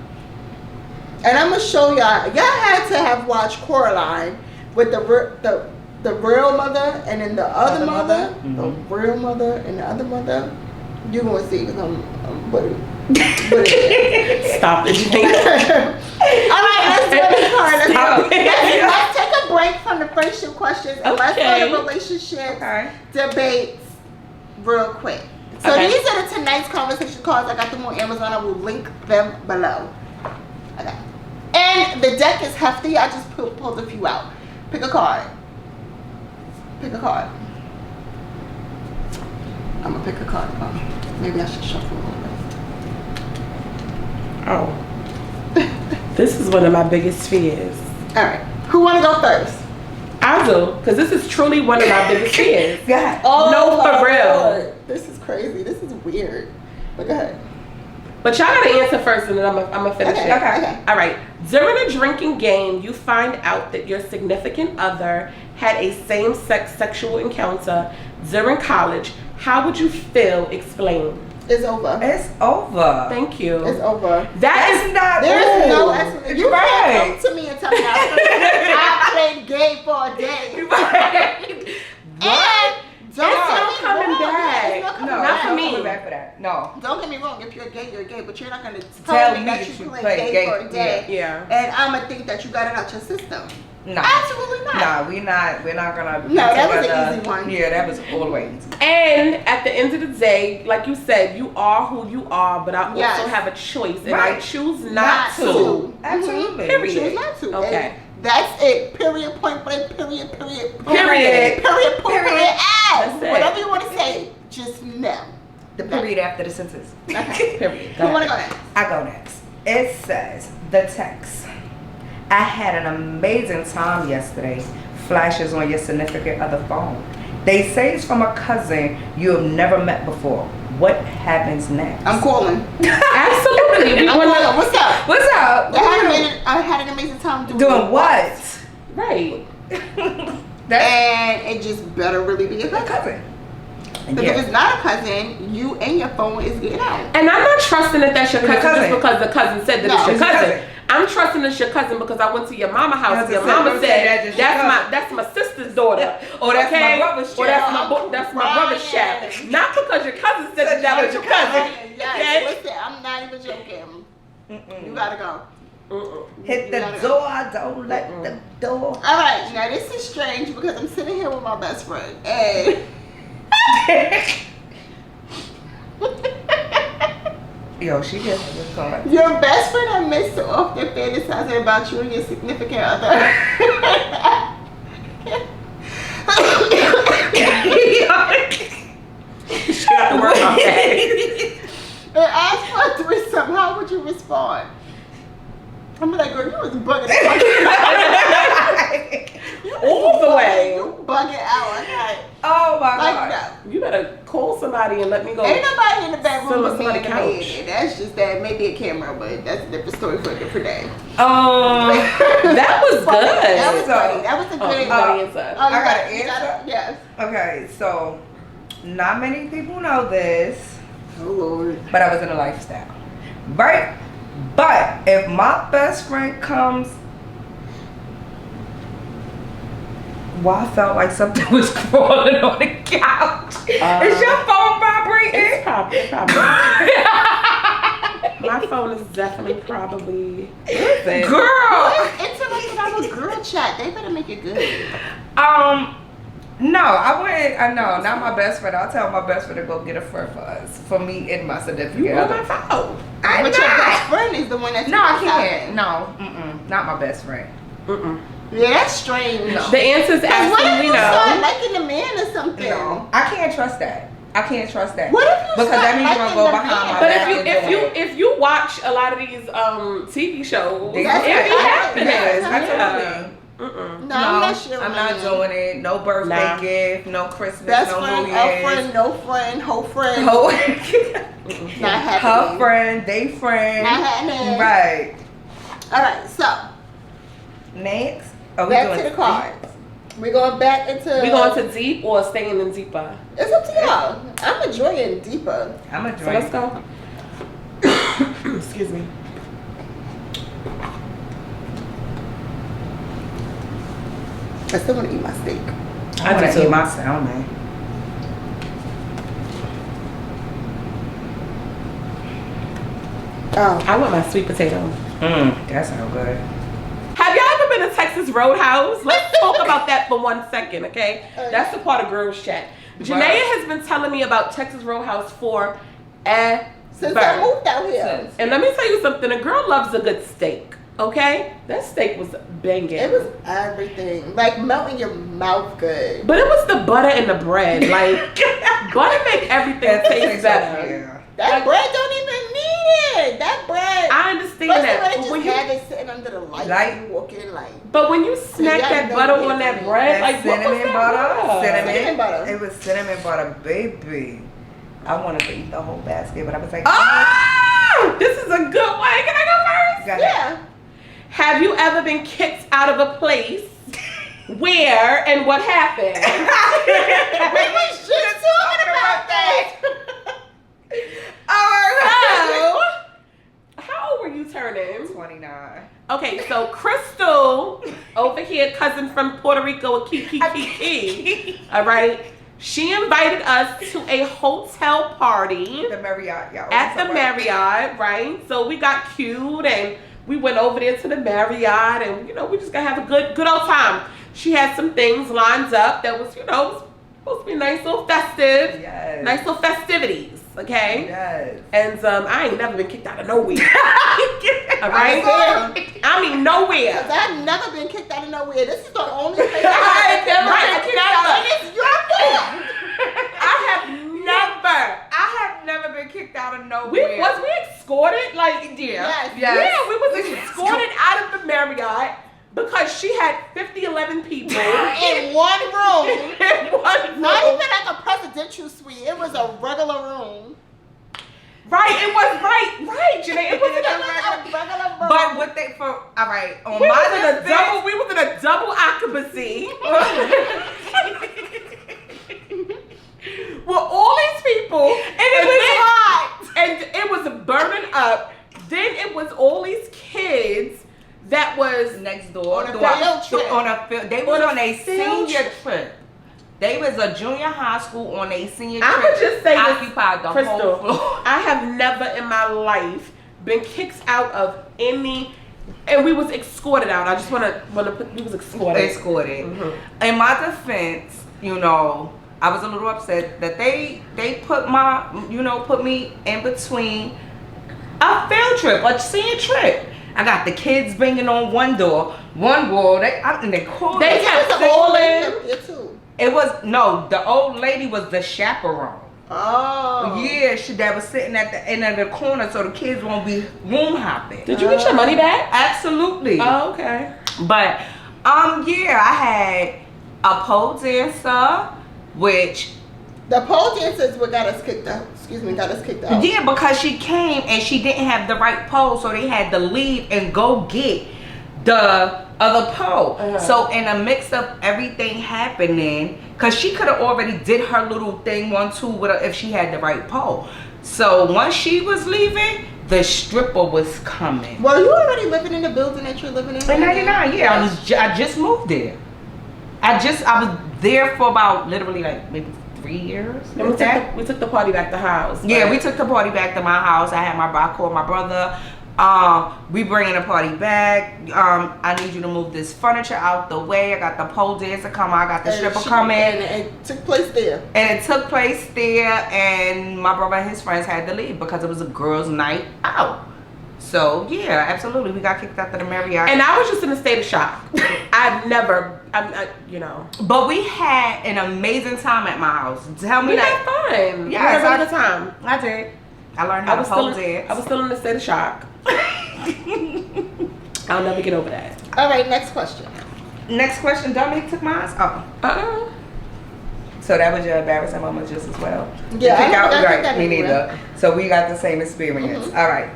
and I'm gonna show y'all had to have watched Coraline with the real mother and then the other mother, the real mother and the other mother. You're gonna see because I'm Stop it. All right, let's do this part. Let's take a break from the friendship questions and let's go to relationship debates real quick. So these are the tonight's conversation cards. I got them on Amazon. I will link them below. Okay. And the deck is hefty. I just pulled a few out. Pick a card. Pick a card. I'm gonna pick a card. Maybe I should shuffle a little bit. Oh. This is one of my biggest fears. All right. Who want to go first? I do, because this is truly one of my biggest fears. God. Oh, no, for real. Lord. This is crazy. This is weird. But go ahead. But y'all gotta answer first and then I'm gonna finish it. Okay. All right. During a drinking game, you find out that your significant other had a same-sex sexual encounter during college. How would you feel? Explain. It's over. It's over. Thank you. It's over. That's not There's cool. no explanation. You can't come to me and tell me I played gay for a day. And don't It's get no me coming wrong. back. It's no coming No, back. for me. coming back for that. No. Don't get me wrong. If you're gay, you're gay. But you're not gonna Tell tell me me that that you you played played gay gay. for a day. Yeah. And I'ma think that you got it out your system. No. Absolutely not. No, we're not gonna be No, that was together. an easy one. Yeah, that was all the way easy. And at the end of the day, like you said, you are who you are, but I Yes. also have a choice, and Right. I choose not to. to. Absolutely. Period. Choose not to. Okay. And that's it. Period. Point blank. Period. Period. Period. Period. Point Period. blank. That's it. Whatever you want to say, just no. The period after the sentence. Okay. Period. Who want to go next? I go next. It says, the text. I had an amazing time yesterday. Flashes on your significant other phone. They say it's from a cousin you have never met before. What happens next? I'm calling. Absolutely. We I'm wanna- calling. What's up? What's up? I had an amazing time Doing what? Right. And it just better really be a A cousin. cousin. Because if it's not a cousin, you and your phone is getting out. And I'm not trusting that that's your cousin, cousin. just because the cousin said that No, it's your it's your cousin. cousin. I'm trusting it's your cousin because I went to your mama house. That's Your a mama cousin. said That's that's my sister's daughter. Or that's my brother's Or child. that's my brother's child. Right. Not because your cousin said that was your cousin. Yes, Okay? listen, I'm not even joking. You gotta go. Hit the You gotta door, don't let the door. All right, now this is strange because I'm sitting here with my best friend, and Yo, she gets this card. your best friend I miss so often fantasizing about you and your significant other. She got to work on that. And ask for a threesome, how would you respond? I'm like, girl, you was bugging out. All the way. You bugging out. Okay. Oh my Like, god. no. You better call somebody and let me go. Ain't nobody in the bedroom Sit on but me and somebody's the couch. maid. That's just that. Maybe a camera, but that's a different story for a different day. That was good. That was So- funny. That was a Oh, good. you got an answer. Oh, you I got got an you got answer? it. Yes. Okay, so not many people know this, Oh Lord. but I was in a lifestyle, right? But if my best friend comes, I felt like something was crawling on the couch. Is your phone vibrating? It's probably. My phone is definitely probably. Girl. It's like about a girl chat. They better make it good. No, I wouldn't. No, not my best friend. I'll tell my best friend to go get a friend for us, for me and my significant You on other. my phone. I'm But your not. best friend is the one that's No, I fantasizing. can't. No, not my best friend. Yeah, that's strange. No. The answer is 'Cause what if absolutely you start no. liking the man or something? No, I can't trust that. I can't trust that. What if you Because start that means you're gonna liking go the behind man? my But back. if you watch a lot of these TV shows, it be That's right. happening. Yes, Yeah. absolutely. No, I'm not sure. I'm not doing it. No birthday Nah. gift, no Christmas, Best no friend, New a Year's. friend, no friend, whole friend. Her Not happening. friend, they friend. Not happening. Right. All right, so Next. Oh, we back doing to the cards. We're going back into. We going to deep or staying in deeper? It's up to y'all. I'm enjoying deeper. I'm a So drink. let's go. Excuse me. I still want to eat my steak. I want do to too. eat my salmon. Oh, I want my sweet potato. That sounds good. Have y'all ever been to Texas Roadhouse? Let's talk about that for 1 second, okay? That's the part of girls chat. Janeya has been telling me about Texas Roadhouse for since I moved out here, And let me tell you something, a girl loves a good steak, okay? That steak was banging. it was everything. Like melting your mouth good. But it was the butter and the bread. Like, butter make everything taste better. Yeah. That bread don't even need it. That bread. I understand First that. of all, But they when just you, have it sitting under the light. Light. You walk in like. but when you snack Yeah, that no, butter yeah, on that yeah. bread, That like, what was cinnamon that butter. Cinnamon butter. It was cinnamon butter, baby. I wanted to eat the whole basket, but I was like, Oh, this is a good one. Can I go first? Go ahead. Yeah. Have you ever been kicked out of a place? Where and what happened? We was just talking about So, how old were you turning? 29. Okay, so Crystal over here, cousin from Puerto Rico, Kiki. All right, she invited us to a hotel party. The Marriott, y'all. At the Marriott, right? So we got cute and we went over there to the Marriott, and we just gonna have a good old time. She had some things lined up that was, was supposed to be nice little festive, Yes. nice little festivities. Okay. Yes. And I ain't never been kicked out of nowhere. All right. Damn. I mean nowhere. Cause I've never been kicked out of nowhere. This is the only place I I've never right, been kicked out of. And it's your fault. I have never been kicked out of nowhere. Was we escorted? Like, Yes. yeah, we was escorted out of the Marriott because she had 11 people In one room. in one room. Not even like a presidential suite. It was a regular room. Right, it was right, Janae. It wasn't A regular room. But what they for? All right, on we my was in a double occupancy. With all these people, and it was hot, and it was burning up. Then it was all these kids that was next door On a field trip. They was On a on a field senior trip. They was a junior high school on a senior I trip. would just say this, occupied the Crystal, whole floor. I have never in my life been kicked out of any, and we was escorted out. I just want to put, we was escorted. Escorted. Mm-hmm. In my defense, I was a little upset that they put me in between a field trip, a senior trip. I got the kids banging on one door, one wall. They called. They kept calling. It was the old lady was the chaperone. Oh. Yeah, that was sitting at the end of the corner so the kids won't be room hopping. Did you get your money back? Absolutely. Oh, okay. But I had a pole dancer, which The pole dancers what got us kicked out. Got us kicked out. yeah, because she came and she didn't have the right pole, so they had to leave and go get the other pole. So in a mix of everything happening, because she could have already did her little thing 1-2 with her if she had the right pole. So once she was leaving, the stripper was coming. Were you already living in the building that you're living in? In 99, yeah, I just moved there. I was there for about literally like maybe 3 years. And we took the party back to the house. Yeah, right? we took the party back to my house. I called my brother. We bringing the party back. I need you to move this furniture out the way. I got the pole dancer coming. I got the stripper coming. And it took place there. And it took place there, and my brother and his friends had to leave because it was a girls' night out. So yeah, absolutely, we got kicked out of the Marriott. And I was just in a state of shock. But we had an amazing time at my house. Tell me We that. had fun. Yes, we had a really good time. I did. I learned how to pole dance. I was still in a state of shock. I'll never get over that. All right, next question. Next question, Dominique took mine. Oh. So that was your embarrassing moment just as well? Yeah, You pick out, I right, that me anywhere. neither. So we got the same experience. All right.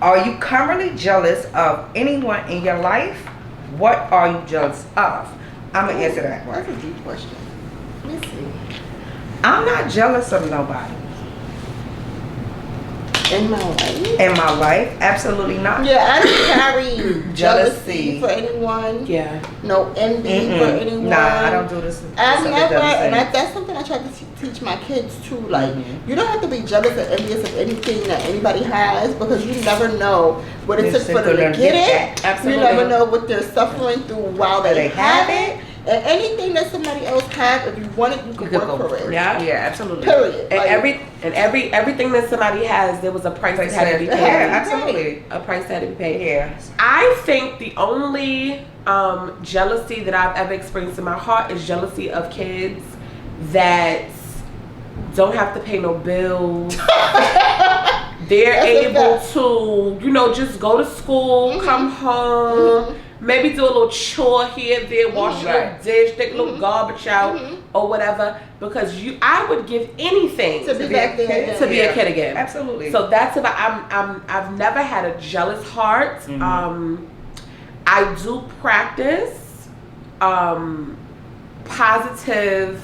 Are you currently jealous of anyone in your life? What are you jealous of? I'm going to answer that one. That's a deep question. Let me see. I'm not jealous of nobody. In my life? In my life? Absolutely not. Yeah, I don't carry Jealousy. jealousy for anyone. Yeah. No envy for anyone. Nah, I don't do this. I've never, and jealousy. that's something I try to teach my kids too. Like, you don't have to be jealous or envious of anything that anybody has because you never know what it took for them to get it. Absolutely. You never know what they're suffering through while they have it. And anything that somebody else has, if you want it, you can work for it. Yeah. Yeah, absolutely. Period. And everything that somebody has, there was a price that had to be paid. Yeah, absolutely. A price that had to be paid. Yeah. I think the only jealousy that I've ever experienced in my heart is jealousy of kids that don't have to pay no bills. They're able to, just go to school, come home, maybe do a little chore here, there, wash a little dish, take a little garbage out, or whatever. Because I would give anything To be back there. to be a kid again. Absolutely. So that's about. I've never had a jealous heart. I do practice positive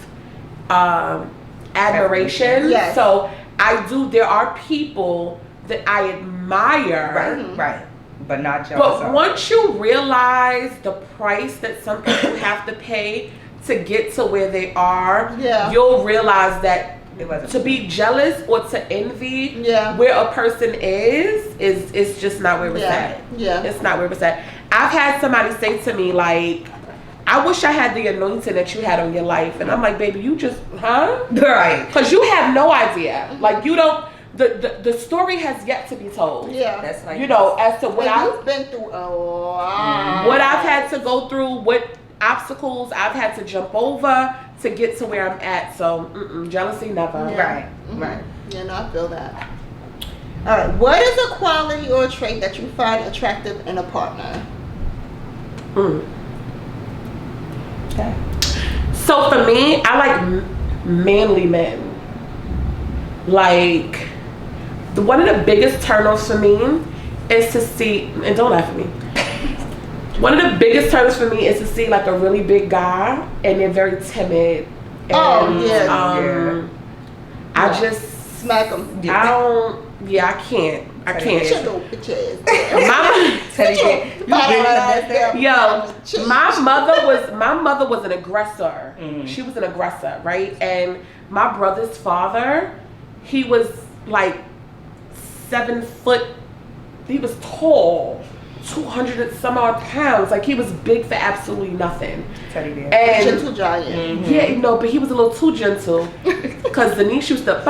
admiration. Yes. So there are people that I admire. Right. But not jealous. But once you realize the price that some people have to pay to get to where they are, you'll realize that to be jealous or to envy where a person is just not where it's at. Yeah. It's not where it's at. I've had somebody say to me, like, I wish I had the anointing that you had on your life. And I'm like, baby, you just, huh? Right. Because you have no idea. Like, you don't, the story has yet to be told. Yeah. That's like, you know, as to what I've been through a lot. What I've had to go through, what obstacles I've had to jump over to get to where I'm at. So, jealousy, never. Yeah. Right. Yeah, no, I feel that. All right. What is a quality or a trait that you find attractive in a partner? Okay. So for me, I like manly men. Like, one of the biggest turn-offs for me is to see, and don't laugh at me. One of the biggest turn-offs for me is to see like a really big guy and they're very timid. And, I just smack them. I can't. I can't. Shut your bitch ass. My mother was an aggressor. She was an aggressor, right? And my brother's father, he was like 7 foot. He was tall, 200 and some odd pounds. Like, he was big for absolutely nothing. Teddy bear. And gentle giant. Yeah, no, but he was a little too gentle. Because Denise used to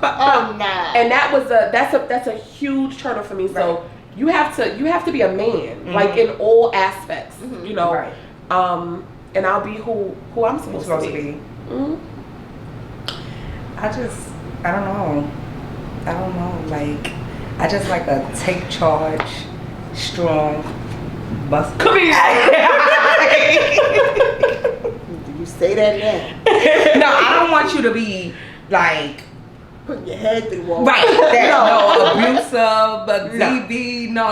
oh nah. And that's a huge turn-off for me. Right. So you have to be a man, like in all aspects, you know. Right. And I'll be who I'm supposed to be. I don't know. Like, I just like a take charge, strong, bust. Come here. You say that now. No, I don't want you to be like putting your head through the wall. Right. Abusive, DB. No.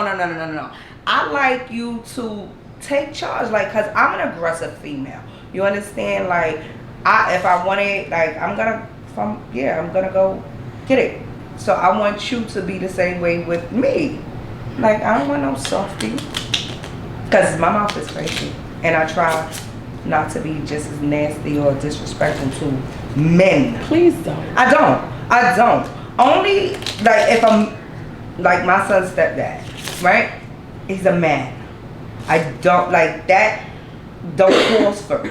I like you to take charge, like, cause I'm an aggressive female. You understand? Like, if I want it, like, I'm gonna go get it. So I want you to be the same way with me. Like, I don't want no softie. Cause my mouth is crazy, and I try not to be just as nasty or disrespectful to men. Please don't. I don't. Only, like, if I'm, like, my son's stepdad, right? He's a man. I don't, like, that don't cause for.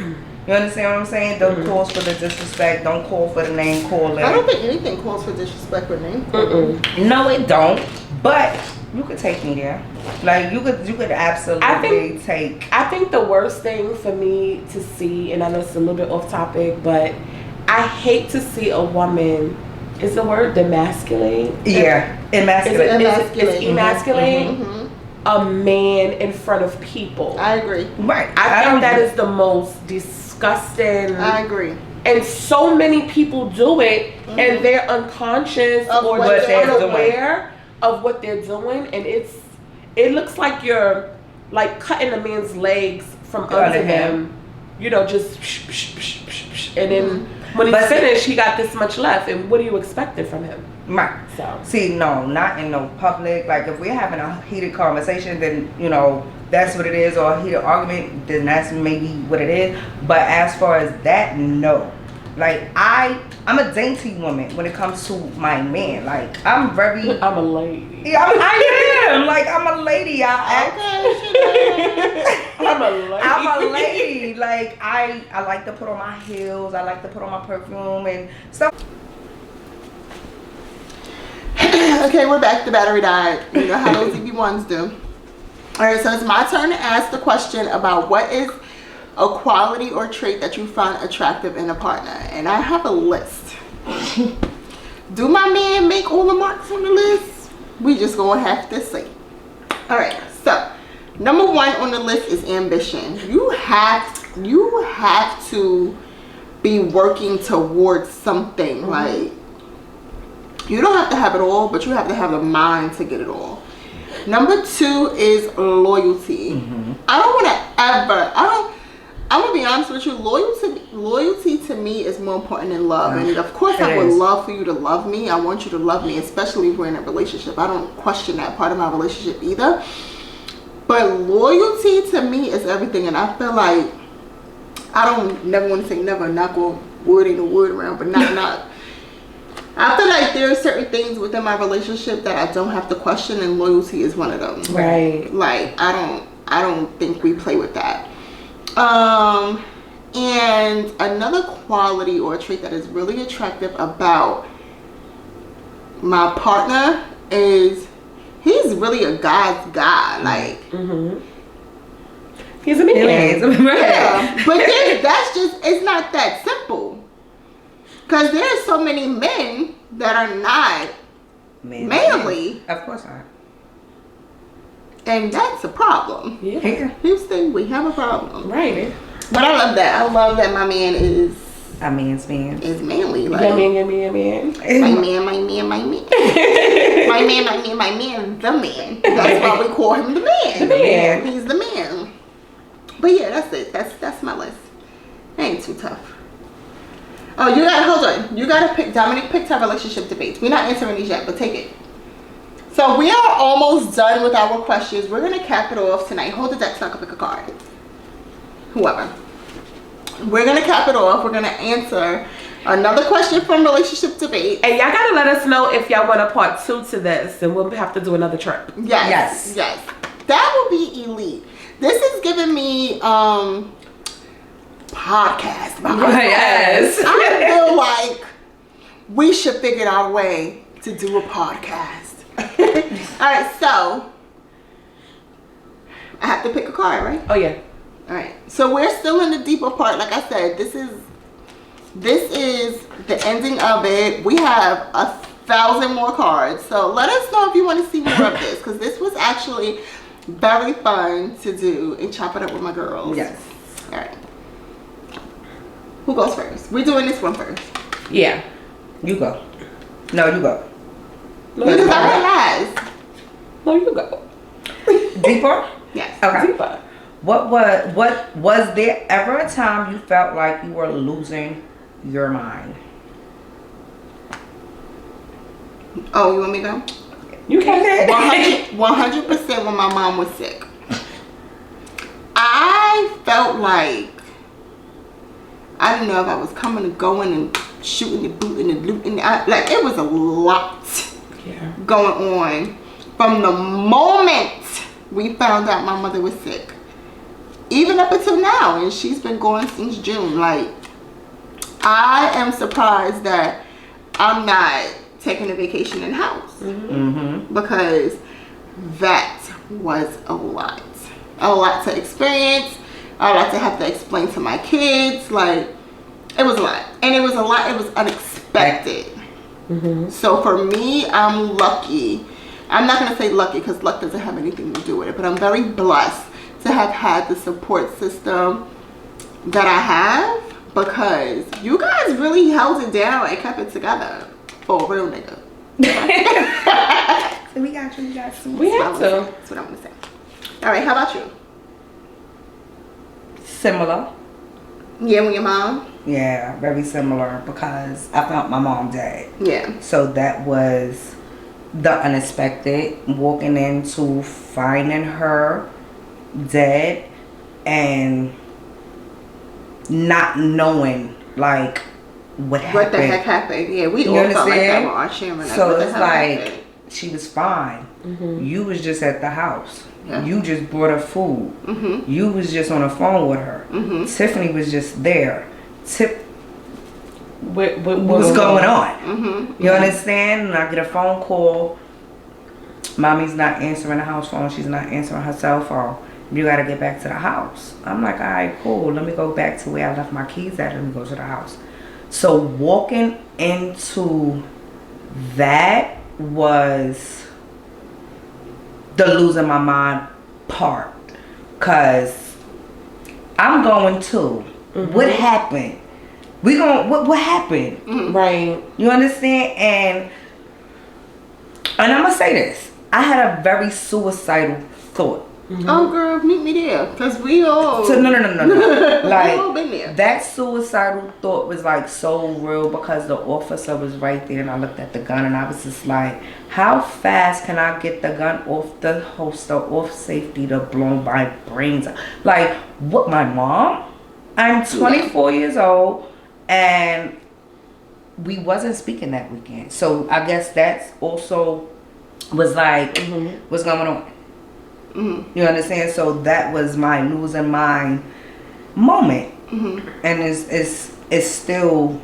You understand what I'm saying? Don't cause for the disrespect. Don't call for the name calling. I don't think anything calls for disrespect or name calling. No, it don't. But you could take me there. Like, you could absolutely take. I think the worst thing for me to see, and I know it's a little bit off topic, but I hate to see a woman. Is the word demasculate? Yeah, emasculate. It's emasculate a man in front of people. I agree. Right. I think that is the most disgusting. I agree. And so many people do it, and they're unconscious of or what they're unaware of what they're doing, and it looks like you're like cutting a man's legs from under him. You know, just and then when he's finished, he got this much left. And what do you expect from him? Right. So see, no, not in no public. Like, if we're having a heated conversation, then, you know, that's what it is, or a heated argument, then that's maybe what it is. But as far as that, no. Like, I'm a dainty woman when it comes to my man. Like, I'm a lady. Yeah, I am. Like, I'm a lady. I'm a lady. Like, I like to put on my heels. I like to put on my perfume and stuff. Okay, we're back. The battery died. You know how those EB1s do. All right, so it's my turn to ask the question about what is a quality or trait that you find attractive in a partner. And I have a list. Do my man make all the marks on the list? We just gonna have to see. All right, so number 1 on the list is ambition. You have to be working towards something. Like, you don't have to have it all, but you have to have the mind to get it all. Number 2 is loyalty. I'm gonna be honest with you. Loyalty to me is more important than love. And of course, It I would is. love for you to love me. I want you to love me, especially if we're in a relationship. I don't question that part of my relationship either. But loyalty to me is everything. And I feel like, I don't never want to say never, knock on wood, ain't no wood around, but not. I feel like there are certain things within my relationship that I don't have to question, and loyalty is one of them. Right. Like, I don't think we play with that. And another quality or trait that is really attractive about my partner is he's really a God's guy. Like, He's a man. yeah, but then that's just, it's not that simple. Because there's so many men that are not manly, Of course not. and that's a problem. Yeah. Houston, we have a problem. Right. But I love that. I love that my man is Man. manly. Like, Yeah, man. my man, the man. That's why we call him the man. The man. He's the man. But yeah, that's it. That's my list. It ain't too tough. Oh, you gotta, hold on. You gotta pick, Dominic picked our relationship debates. We're not answering these yet, but take it. So we are almost done with our questions. We're gonna cap it off tonight. Hold the deck so I can pick a card. Whoever. We're gonna cap it off. We're gonna answer another question from relationship debate. And y'all gotta let us know if y'all want a part 2 to this, and we'll have to do another trip. Yes. That would be elite. This is giving me podcast vibes. Yes. I feel like we should figure out a way to do a podcast. Alright, so I have to pick a card, right? Oh yeah. Alright. So we're still in the deeper part. Like I said, this is the ending of it. We have 1,000 more cards. So let us know if you want to see more of this, because this was actually very fun to do and chop it up with my girls. Yes. Alright. Who goes first? We're doing this one first. Yeah. You go. No, you go. No, Because you I went go. last. No, you go. Deeper? Yes. Okay. Deeper. What was there ever a time you felt like you were losing your mind? Oh, you want me to go? You can't. 100% when my mom was sick. I felt like I didn't know if I was coming and going and shooting and booting and looting. Like, it was a lot going on from the moment we found out my mother was sick. Even up until now, and she's been going since June. Like, I am surprised that I'm not taking a vacation in house. Because that was a lot to experience, a lot to have to explain to my kids. Like, it was a lot, and it was unexpected. So for me, I'm lucky. I'm not gonna say lucky, because luck doesn't have anything to do with it, but I'm very blessed to have had the support system that I have, because you guys really held it down and kept it together for a real nigga. So we got you. We have to. That's what I'm gonna say. All right, how about you? Similar. Yeah, with your mom? Yeah, very similar, because I found my mom dead. Yeah. So that was the unexpected, walking into finding her dead and not knowing like what happened. What the heck happened? Yeah, we You all felt like that understand? with our Sharon. Like, So what the it's hell like happened? she was fine. You was just at the house. Yeah. You just brought her food. You was just on the phone with her. Tiffany was just there. What was going on? You understand? And I get a phone call. Mommy's not answering the house phone. She's not answering her cell phone. You got to get back to the house. I'm like, all right, cool. Let me go back to where I left my keys at. Let me go to the house. So walking into that was the losing my mind part. Because I'm going to. What happened? We going what happened? Right. You understand? And I'm gonna say this. I had a very suicidal thought Oh, girl, meet me there, cause we all. So no. Like we all been there. that suicidal thought was like so real because the officer was right there, and I looked at the gun, and I was just like, how fast can I get the gun off the holster, off safety, to blow my brains out? Like, what? My mom? I'm 24 years old, and we wasn't speaking that weekend, so I guess that's also was like, what's going on? You understand? So that was my losing mind moment, and it's still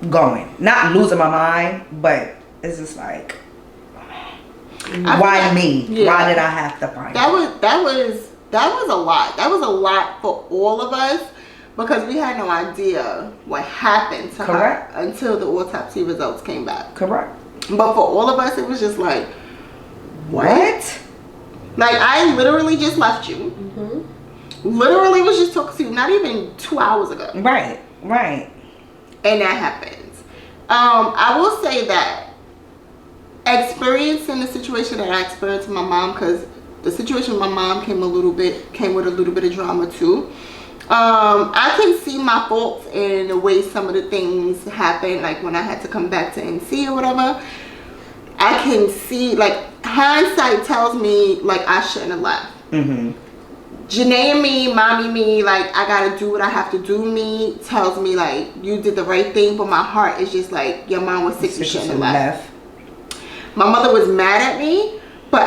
going. Not losing my mind, but it's just like, why me? Yeah. Why did I have to find that was a lot. That was a lot for all of us because we had no idea what happened to Correct. her until the autopsy results came back. Correct. But for all of us, it was just like, What? like I literally just left you. Literally was just talking to you not even 2 hours ago. Right. And that happens. I will say that experiencing the situation that I experienced with my mom, because the situation with my mom came with a little bit of drama too. I can see my faults in the way some of the things happen, like when I had to come back to NC or whatever. I can see, like, hindsight tells me like I shouldn't have left. Janeya me, mommy me, like I gotta do what I have to do me tells me like you did the right thing, but my heart is just like your mom was sick, you shouldn't have left. My mother was mad at me, but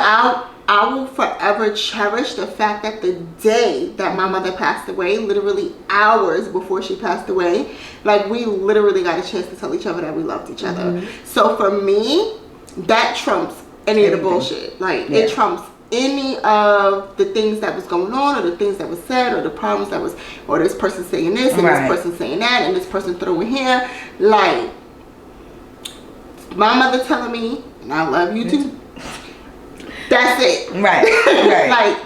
I will forever cherish the fact that the day that my mother passed away, literally hours before she passed away, like we literally got a chance to tell each other that we loved each other. So for me, that trumps any of the bullshit. Like it trumps any of the things that was going on, or the things that was said, or the problems that was, or this person saying this and this person saying that and this person throwing here. Like my mother telling me, and I love you too. That's it. Right. Like,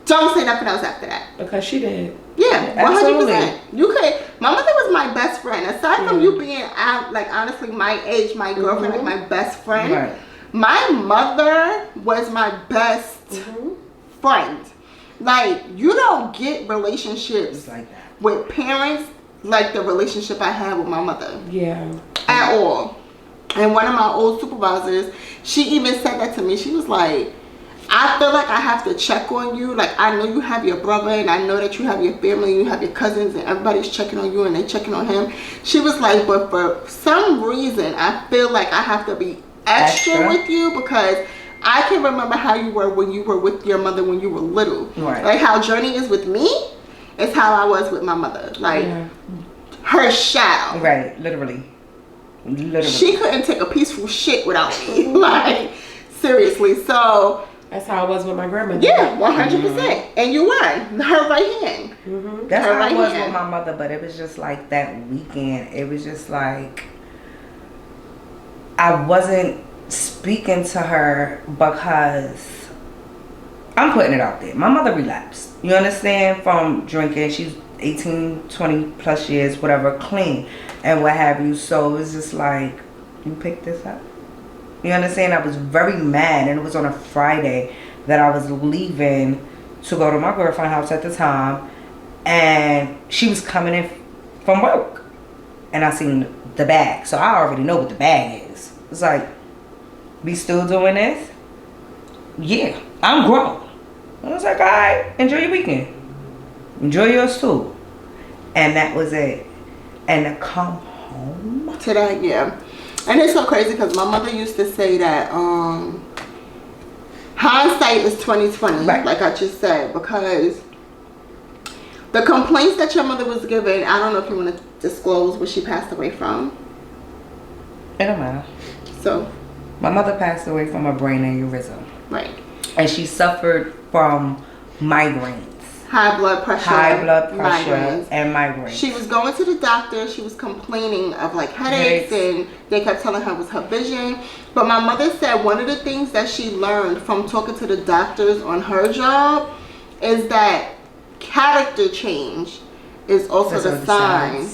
don't say nothing else after that. Because she did. Yeah, 100%. Absolutely. You could. My mother was my best friend. Aside from you being out, like honestly, my age, my girlfriend, like my best friend. Right. My mother was my best friend. Like, you don't get relationships Like that. with parents like the relationship I had with my mother. Yeah. At all. And one of my old supervisors, she even said that to me. She was like, I feel like I have to check on you. Like, I know you have your brother, and I know that you have your family, and you have your cousins, and everybody's checking on you, and they checking on him. She was like, but for some reason, I feel like I have to be extra with you, because I can remember how you were when you were with your mother when you were little. Right. Like how Journey is with me is how I was with my mother. Like her shadow. Right. Literally. She couldn't take a peaceful shit without me. Like, seriously. So that's how I was with my grandmother. yeah, 100%. And you were her right hand. That's Her how right I was hand. with my mother, but it was just like that weekend. It was just like I wasn't speaking to her because I'm putting it out there. My mother relapsed. You understand? From drinking. She's 18, 20 plus years, whatever, clean and what have you. So it was just like, you picked this up? You understand? I was very mad, and it was on a Friday that I was leaving to go to my girlfriend's house at the time, and she was coming in from work, and I seen the bag. So I already know what the bag is. It's like, we still doing this? Yeah, I'm grown. I was like, all right, enjoy your weekend. Enjoy yours too. And that was it. And to come home to that, yeah. And it's so crazy because my mother used to say that hindsight is 20/20, right. Like I just said, because the complaints that your mother was given, I don't know if you want to disclose what she passed away from. It don't matter. So my mother passed away from a brain aneurysm. Right. And she suffered from migraines. High blood pressure, migraines. And migraines. She was going to the doctor. She was complaining of like headaches, and they kept telling her it was her vision. But my mother said one of the things that she learned from talking to the doctors on her job is that character change is also the sign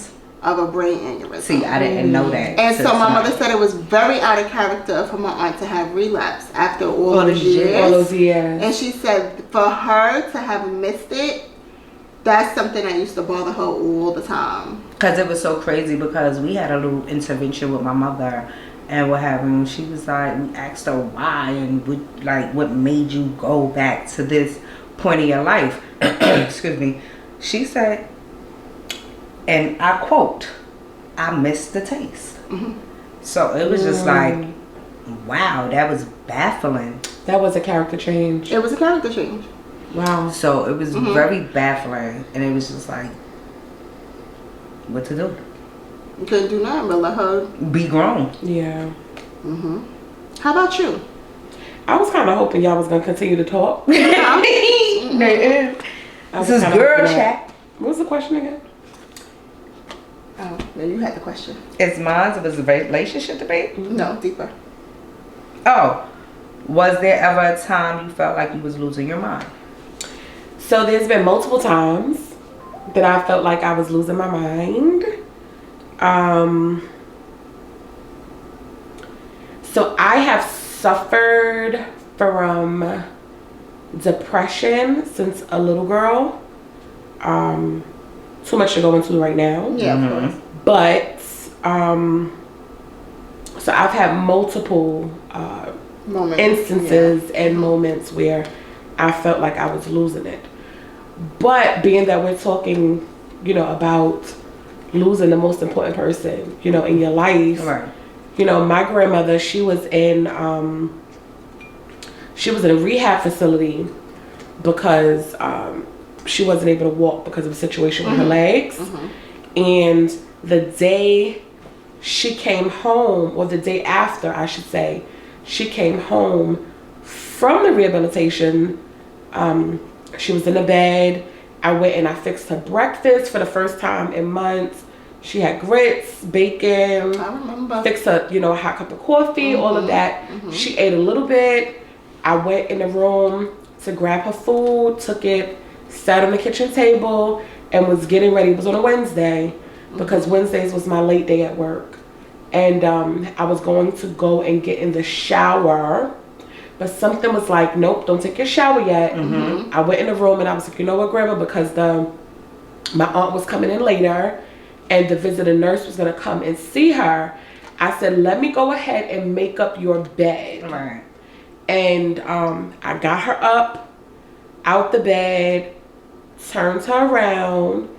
of a brain aneurysm. See, I didn't know that. And so my mother said it was very out of character for my aunt to have relapse after all those years. All those years. And she said for her to have missed it, that's something that used to bother her all the time. Because it was so crazy, because we had a little intervention with my mother and what happened. She was like, we asked her why and what made you go back to this point in your life. Excuse me. She said, and I quote, I missed the taste. So it was just like, wow, that was baffling. That was a character change. It was a character change. Wow. So it was very baffling, and it was just like, what to do? You couldn't do nothing but let her be grown. Yeah. How about you? I was kind of hoping y'all was gonna continue to talk. This is girl chat. What was the question again? Oh, yeah, you had the question. It's mine. It was a relationship debate. No, deeper. Oh, was there ever a time you felt like you was losing your mind? So there's been multiple times that I felt like I was losing my mind. So I have suffered from depression since a little girl. Too much to go into right now. Yeah, of course. But so I've had multiple instances and moments where I felt like I was losing it. But being that we're talking, about losing the most important person, in your life. Right. My grandmother, she was in a rehab facility because she wasn't able to walk because of a situation with her legs. And the day she came home, or the day after, I should say, she came home from the rehabilitation. She was in the bed. I went and I fixed her breakfast for the first time in months. She had grits, bacon. I remember. Fixed her, a hot cup of coffee, all of that. She ate a little bit. I went in the room to grab her food, took it, sat on the kitchen table, and was getting ready. It was on a Wednesday because Wednesdays was my late day at work. And I was going to go and get in the shower, but something was like, nope, don't take your shower yet. I went in the room and I was like, you know what, Grandma, because my aunt was coming in later and the visiting nurse was going to come and see her. I said, let me go ahead and make up your bed. Right. And I got her up out the bed, turned her around,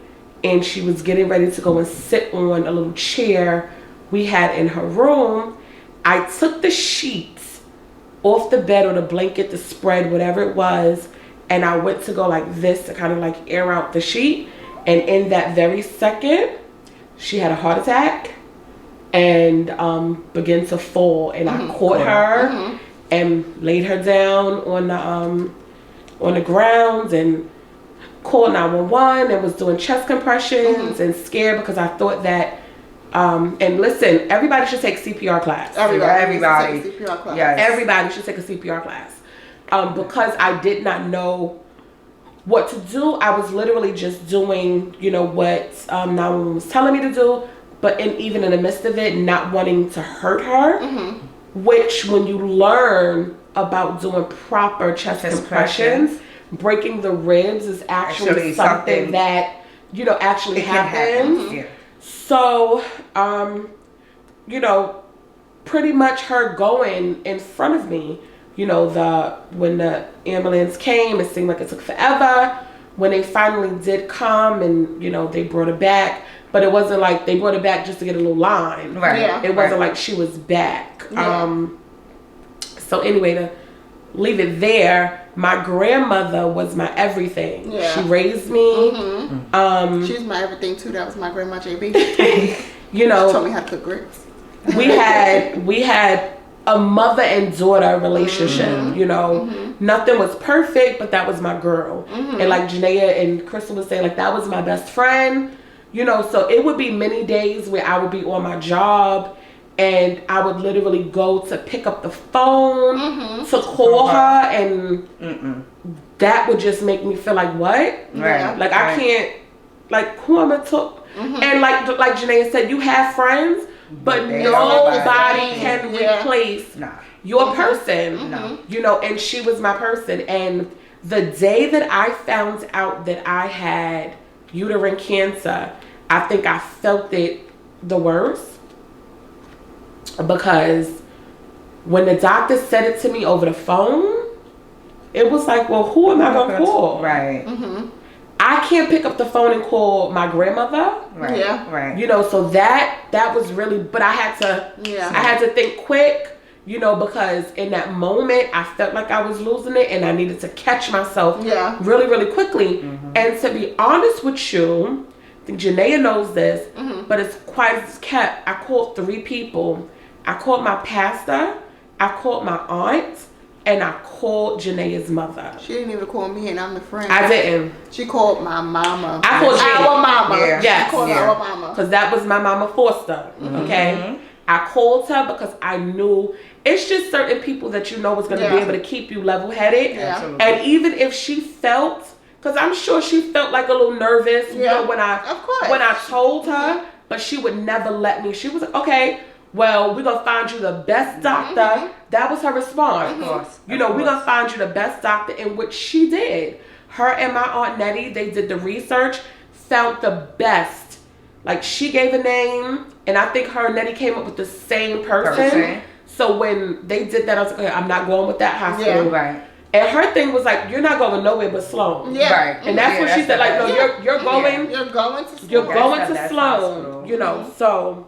and she was getting ready to go and sit on a little chair we had in her room. I took the sheets off the bed, or the blanket, the spread, whatever it was, and I went to go like this to kind of like air out the sheet. And in that very second, she had a heart attack and began to fall. And I caught her and laid her down on the ground and called 911 and was doing chest compressions and scared because I thought that and listen, everybody should take CPR class. Everybody. Should take a CPR class. Yes. Everybody should take a CPR class. Because I did not know what to do. I was literally just doing, what 911 was telling me to do, but even in the midst of it, not wanting to hurt her, which when you learn about doing proper chest compressions, breaking the ribs is actually something that, actually happens. Yeah. So, pretty much her going in front of me, when the ambulance came, it seemed like it took forever. When they finally did come and, they brought her back, but it wasn't like they brought her back just to get a little line. Right. Yeah. It wasn't like she was back. Yeah. So anyway, to leave it there, my grandmother was my everything. Yeah. She raised me. She was my everything too. That was my grandma JB. She taught me how to cook grits. we had a mother and daughter relationship. Nothing was perfect, but that was my girl. And like Janeya and Crystal was saying, like that was my best friend. So it would be many days where I would be on my job and I would literally go to pick up the phone to call her, and that would just make me feel like, what? Right. Like I can't like who am I talk? And like Janeya said, you have friends, but They nobody are can yeah. replace Nah. your person. No. You know, and she was my person. And the day that I found out that I had uterine cancer, I think I felt it the worst, because when the doctor said it to me over the phone, it was like, well, who am I gonna call? Right. I can't pick up the phone and call my grandmother. Right. Yeah. Right. You know, so that was really, but I had to think quick, you know, because in that moment I felt like I was losing it and I needed to catch myself really, really quickly. And to be honest with you, I think Janeya knows this, but it's quite as kept. I called 3 people. I called my pastor, I called my aunt, and I called Janeya's mother. She didn't even call me, and I'm the friend. I didn't. She called my mama. I called our mama. Yeah. Yes. She called our mama. Because that was my mama Forster. Okay. I called her because I knew it's just certain people that you know was going to be able to keep you level headed. Yeah. And even if she felt, because I'm sure she felt like a little nervous, you know, when I told her, but she would never let me. She was like, okay, well, we're going to find you the best doctor. That was her response. Of course. You know, we're going to find you the best doctor, in which she did. Her and my Aunt Nettie, they did the research, found the best. Like, she gave a name, and I think her and Nettie came up with the same person. So when they did that, I was like, okay, I'm not going with that hospital. Yeah. Right. And her thing was like, you're not going nowhere but Sloan. Yeah. Right. And that's what she said, like, no, you're going. You're going to school. You're going That's to the Sloan, hospital. you know. So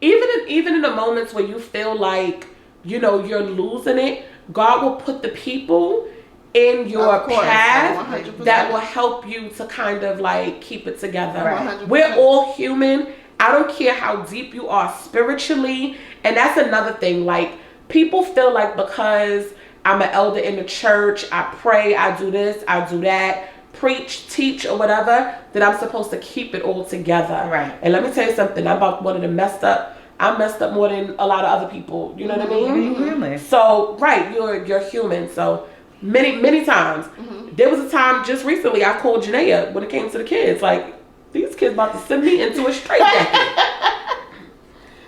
even in the moments where you feel like, you know, you're losing it, God will put the people in your path 100%. that will help you to kind of like keep it together. Right. We're all human. I don't care how deep you are spiritually. And that's another thing. Like, people feel like because I'm an elder in the church, I pray, I do this, I do that, preach, teach, or whatever, that I'm supposed to keep it all together. Right. And let me tell you something, I'm about one of the messed up. I'm messed up more than a lot of other people. You know what I mean? Really? So, right, you're human. So many times. There was a time just recently I called Janeya when it came to the kids. Like, these kids about to send me into a straitjacket.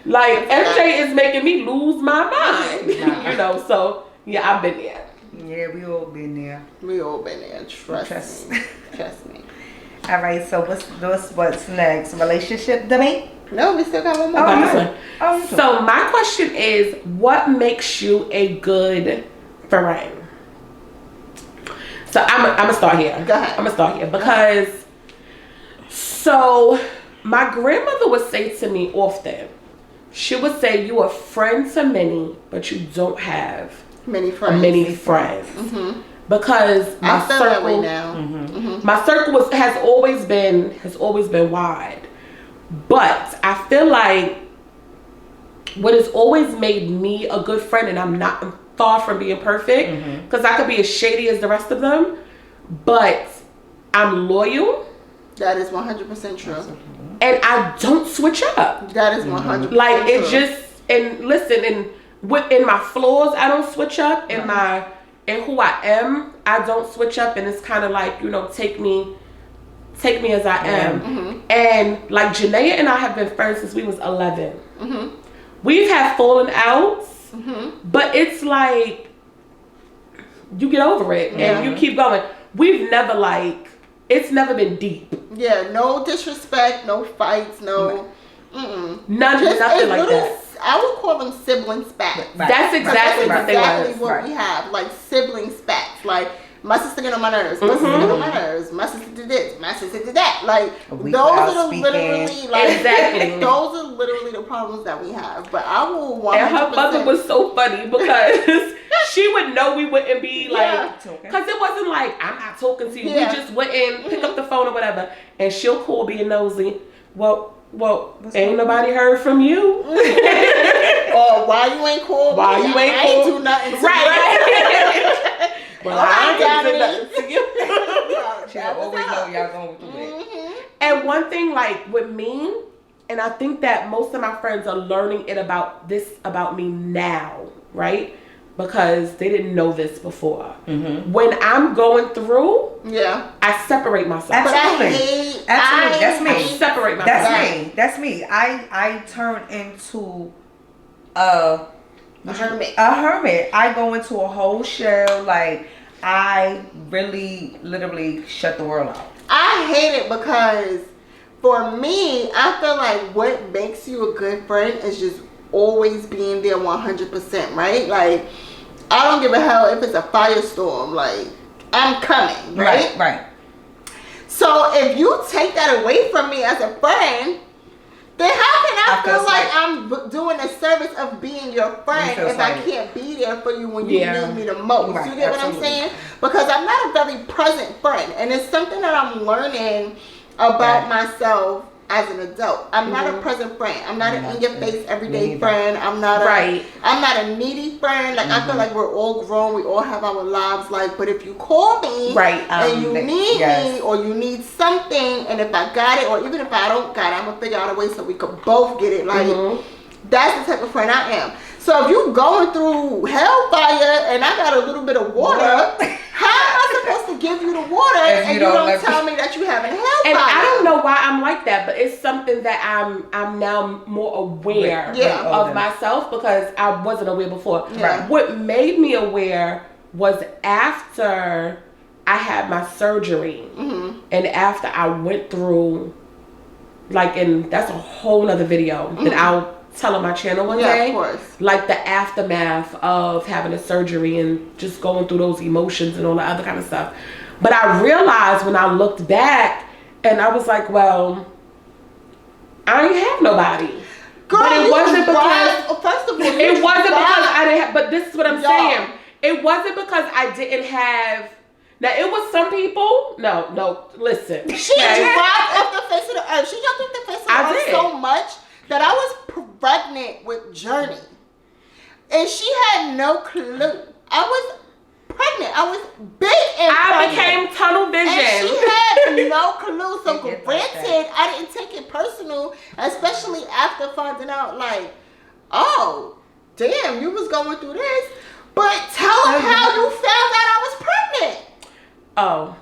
Like, MJ is making me lose my mind. You know, so yeah, I've been there. Yeah, we all been there. We all been there. Trust me. Trust me. All right, so what's next? Relationship debate? No, we still got one more. Okay. Oh, So my question is, what makes you a good friend? So I'm gonna start here. Go ahead. I'm gonna start here because so my grandmother would say to me often, she would say, "You are a friend to many, but you don't have Many friends. many friends." Because my I feel that way circle, now. my circle has always been wide. But I feel like what has always made me a good friend, and I'm far from being perfect, because I could be as shady as the rest of them, but I'm loyal. That is 100% true. And I don't switch up. That is 100% Like, true. it just, and listen, in my flaws, I don't switch up. In who I am, I don't switch up. And it's kind of like, you know, take me as I am. And like, Janeya and I have been friends since we was 11. We've had fallen outs, but it's like, you get over it and you keep going. We've never it's never been deep. Yeah, no disrespect, no fights, no. Nothing a like little, that. I would call them sibling spats. That's exactly what they exactly was. what we have, like sibling spats. Like, my sister get on my nerves, my sister get on my nerves, my sister did this, my sister did that. Like, those are literally Exactly. those are literally the problems that we have. But I will 100%. And her mother was so funny because she would know we wouldn't be like, because it wasn't like, I'm not talking to you. Yeah. We just wouldn't pick up the phone or whatever. And she'll call being nosy. Well, ain't nobody heard from you. Or why you ain't called me? Why you ain't I called? do nothing to you. Right. Well, I got ain't it. did nothing to you. She'll always know y'all going through it. And one thing, like, with me, and I think that most of my friends are learning about me now, right? because they didn't know this before. When I'm going through, I separate myself. Absolutely. That's me. I separate myself. That's me. I turn into a hermit. I go into a whole shell. Like, I really, literally shut the world out. I hate it because for me, I feel like what makes you a good friend is just always being there 100%, right? Like, I don't give a hell if it's a firestorm. Like, I'm coming, right? Right. So if you take that away from me as a friend, then how can I feel like I'm doing a service of being your friend if I can't be there for you when you need me the most? Right, You get what I'm saying? Because I'm not a very present friend, and it's something that I'm learning about myself as an adult. I'm not a present friend. I'm not an in-your-face everyday friend. I'm not a needy friend. Like, I feel like we're all grown. We all have our lives. Like, but if you call me and you need me or you need something, and if I got it, or even if I don't got it, I'm gonna figure out a way so we could both get it. Like, that's the type of friend I am. So if you going through hellfire and I got a little bit of water, how am I supposed to give you the water and you don't tell me that you having hellfire? And I don't know why I'm like that, but it's something that I'm now more aware of myself, because I wasn't aware before. What made me aware was after I had my surgery and after I went through, like, and that's a whole nother video that I'll tell on my channel one day. Of course. Like the aftermath of having a surgery and just going through those emotions and all the other kind of stuff. But I realized when I looked back and I was like, well, I ain't have nobody. Girl, but it wasn't because first of all, it wasn't because I didn't have, but this is what I'm saying. It wasn't because I didn't have. Now, it was some people. No, listen. She dropped off the face of the earth. She jumped off the face of the earth so much that I was pregnant with Journey. And she had no clue. I was pregnant. I was big and I pregnant. became tunnel vision. And she had no clue. So granted, I didn't take it personal, especially after finding out, like, oh, damn, you was going through this. But tell them how you found out I was pregnant. Oh.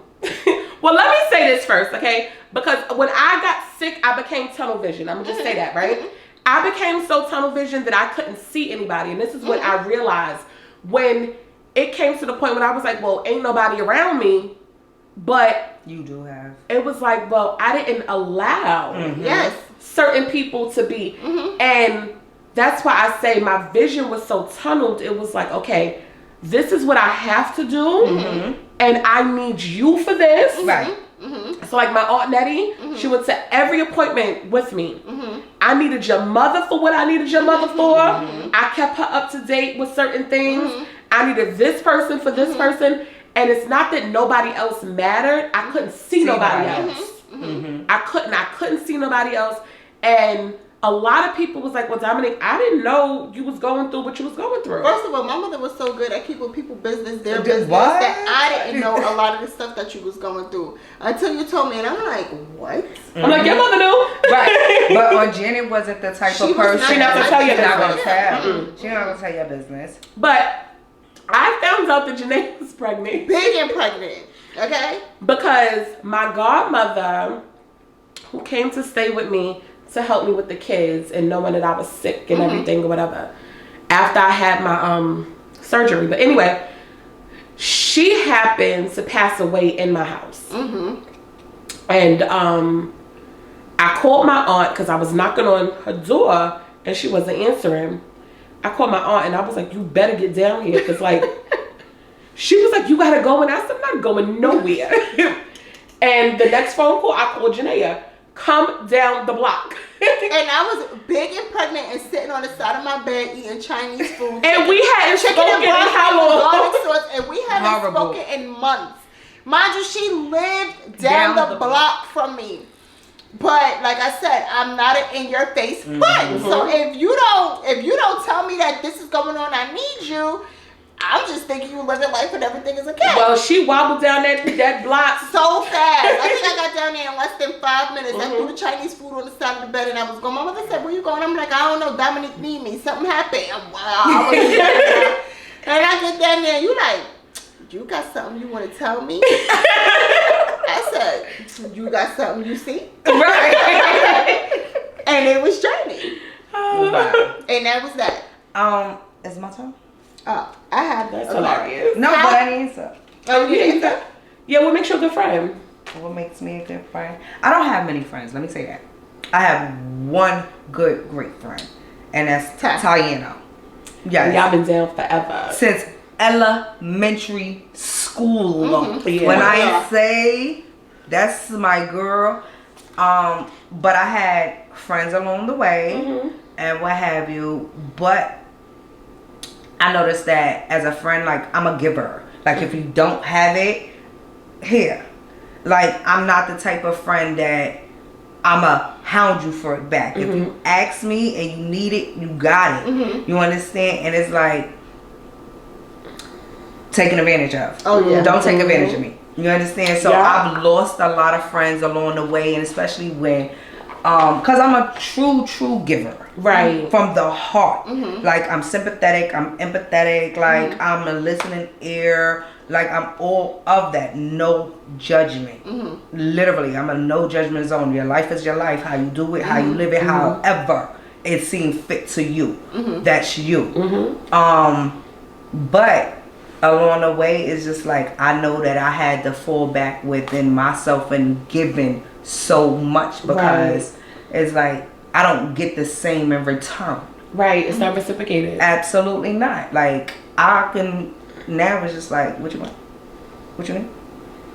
Well, let me say this first, okay? Because when I got sick, I became tunnel vision. I'm going to just say that, right? I became so tunnel vision that I couldn't see anybody. And this is what I realized when it came to the point when I was like, well, ain't nobody around me. But you do have. It was like, well, I didn't allow certain people to be. And that's why I say my vision was so tunneled. It was like, okay, this is what I have to do. And I need you for this. Right. So like my Aunt Nettie, she went to every appointment with me. I needed your mother for what I needed your mother for. I kept her up to date with certain things. I needed this person for this person. And it's not that nobody else mattered. I couldn't see nobody else. I couldn't see nobody else. And a lot of people was like, well, Dominique, I didn't know you was going through what you was going through. First of all, my mother was so good at keeping people business, their business, that I didn't know a lot of the stuff that you was going through until you told me. And I'm like, what? I'm like, your mother knew. Right. But Janet wasn't the type of person. She not gonna tell you She not gonna tell your business. But I found out that Janeya was pregnant. Big and pregnant. Okay? Because my godmother, who came to stay with me to help me with the kids and knowing that I was sick and everything or whatever, after I had my surgery. But anyway, she happened to pass away in my house. And I called my aunt because I was knocking on her door and she wasn't answering. I called my aunt and I was like, you better get down here, because like she was like, you gotta go. And I said, I'm not going nowhere. And the next phone call, I called Janeya. Come down the block. And I was big and pregnant and sitting on the side of my bed eating Chinese food. And we hadn't spoken in how long? And we haven't spoken in months. Mind you, she lived down the block from me. But like I said, I'm not an in-your-face friend. So if you don't tell me that this is going on, I need you, I'm just thinking you living life and everything is okay. Well, she wobbled down that block so fast. I think I got down there in less than 5 minutes. I threw the Chinese food on the side of the bed and I was going. My mother said, where you going? I'm like, I don't know. Dominique need me. Something happened. And I get down there, and you like, you got something you want to tell me? I said, you got something you see? Right. And it was Journey. Wow. And that was that. Is it my turn? Oh, I have That's a hilarious. No, but I didn't answer. Oh, you didn't answer? Yeah, what makes you a good friend? What makes me a good friend? I don't have many friends. Let me say that. I have one good, great friend, and that's Tayana. Yeah, y'all been down forever. Since elementary school. Yeah. When I say that's my girl, but I had friends along the way and what have you. But I noticed that as a friend, like I'm a giver. Like if you don't have it, here. Like I'm not the type of friend that I'ma hound you for it back. If you ask me and you need it, you got it. You understand? And it's like taking advantage of. Oh yeah. Don't take advantage of me. You understand? So Yeah. I've lost a lot of friends along the way, and especially when cause I'm a true giver. Right. From the heart. Like I'm sympathetic, I'm empathetic, like I'm a listening ear, like I'm all of that. No judgment. Literally, I'm a no judgment zone. Your life is your life. How you do it, how you live it, however it seems fit to you. That's you. But along the way, it's just like I know that I had to fall back within myself and giving so much because it's like I don't get the same in return. Right, it's not reciprocated. Absolutely not. Like I can now. It's just like, what you want? What you need?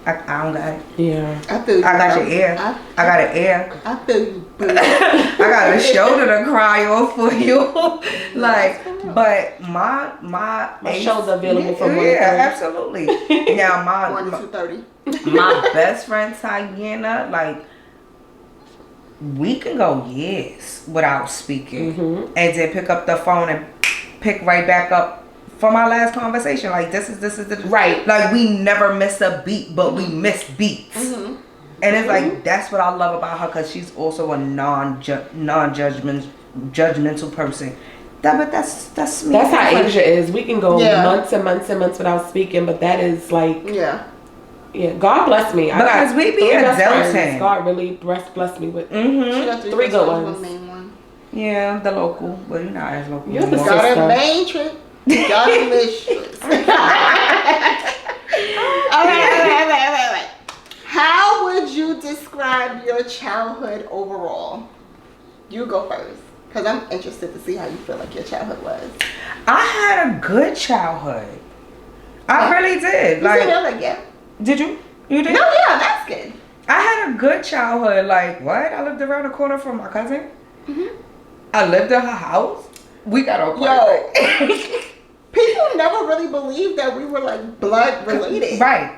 I don't got it. Yeah. I feel you. I got your ear. I got an ear. I feel you, boo. I got a shoulder to cry on for you. Like, but my shoulder available for 1 to 30. Yeah, absolutely. Now 1 to 2:30. my best friend Tayana, like we can go years without speaking, and then pick up the phone and pick right back up from our last conversation. Like this is the Right. Like we never miss a beat, but we miss beats. And it's like that's what I love about her, because she's also a non-judgmental person. But that's me. That's how Asia is. We can go Yeah. months and months and months without speaking, but that is like, Yeah. God bless me. Because we be 3 best friends. adulting. God really blessed me with. She got 3 good ones. One main one. Yeah, the local. Well, you're not as local. You're the anymore. Got sister. a main trip. Got a mistress. All right. How would you describe your childhood overall? You go first, because I'm interested to see how you feel like your childhood was. I had a good childhood. I really did. You said Like, like, yeah. did you? You did? No, yeah, I'm asking. I had a good childhood. Like, what? I lived around the corner from my cousin. I lived in her house. We got on Yo, people never really believed that we were like blood related. Right.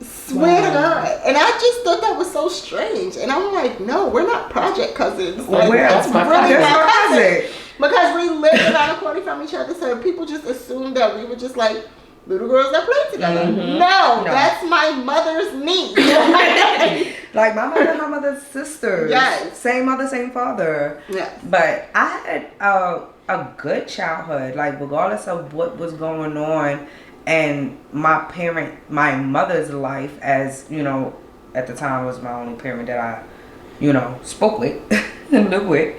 Swear to God. And I just thought that was so strange. And I'm like, no, we're not project cousins. Like, Where that's else? My really cousin. my cousin. cousin. Because we lived around the corner from each other, so people just assumed that we were just like little girls that played together. No, that's my mother's niece. Like my mother and my mother's sisters. Yes. Same mother, same father. Yes. But I had a good childhood. Like regardless of what was going on, and my mother's life, as you know, at the time was my only parent that I, spoke with and lived with.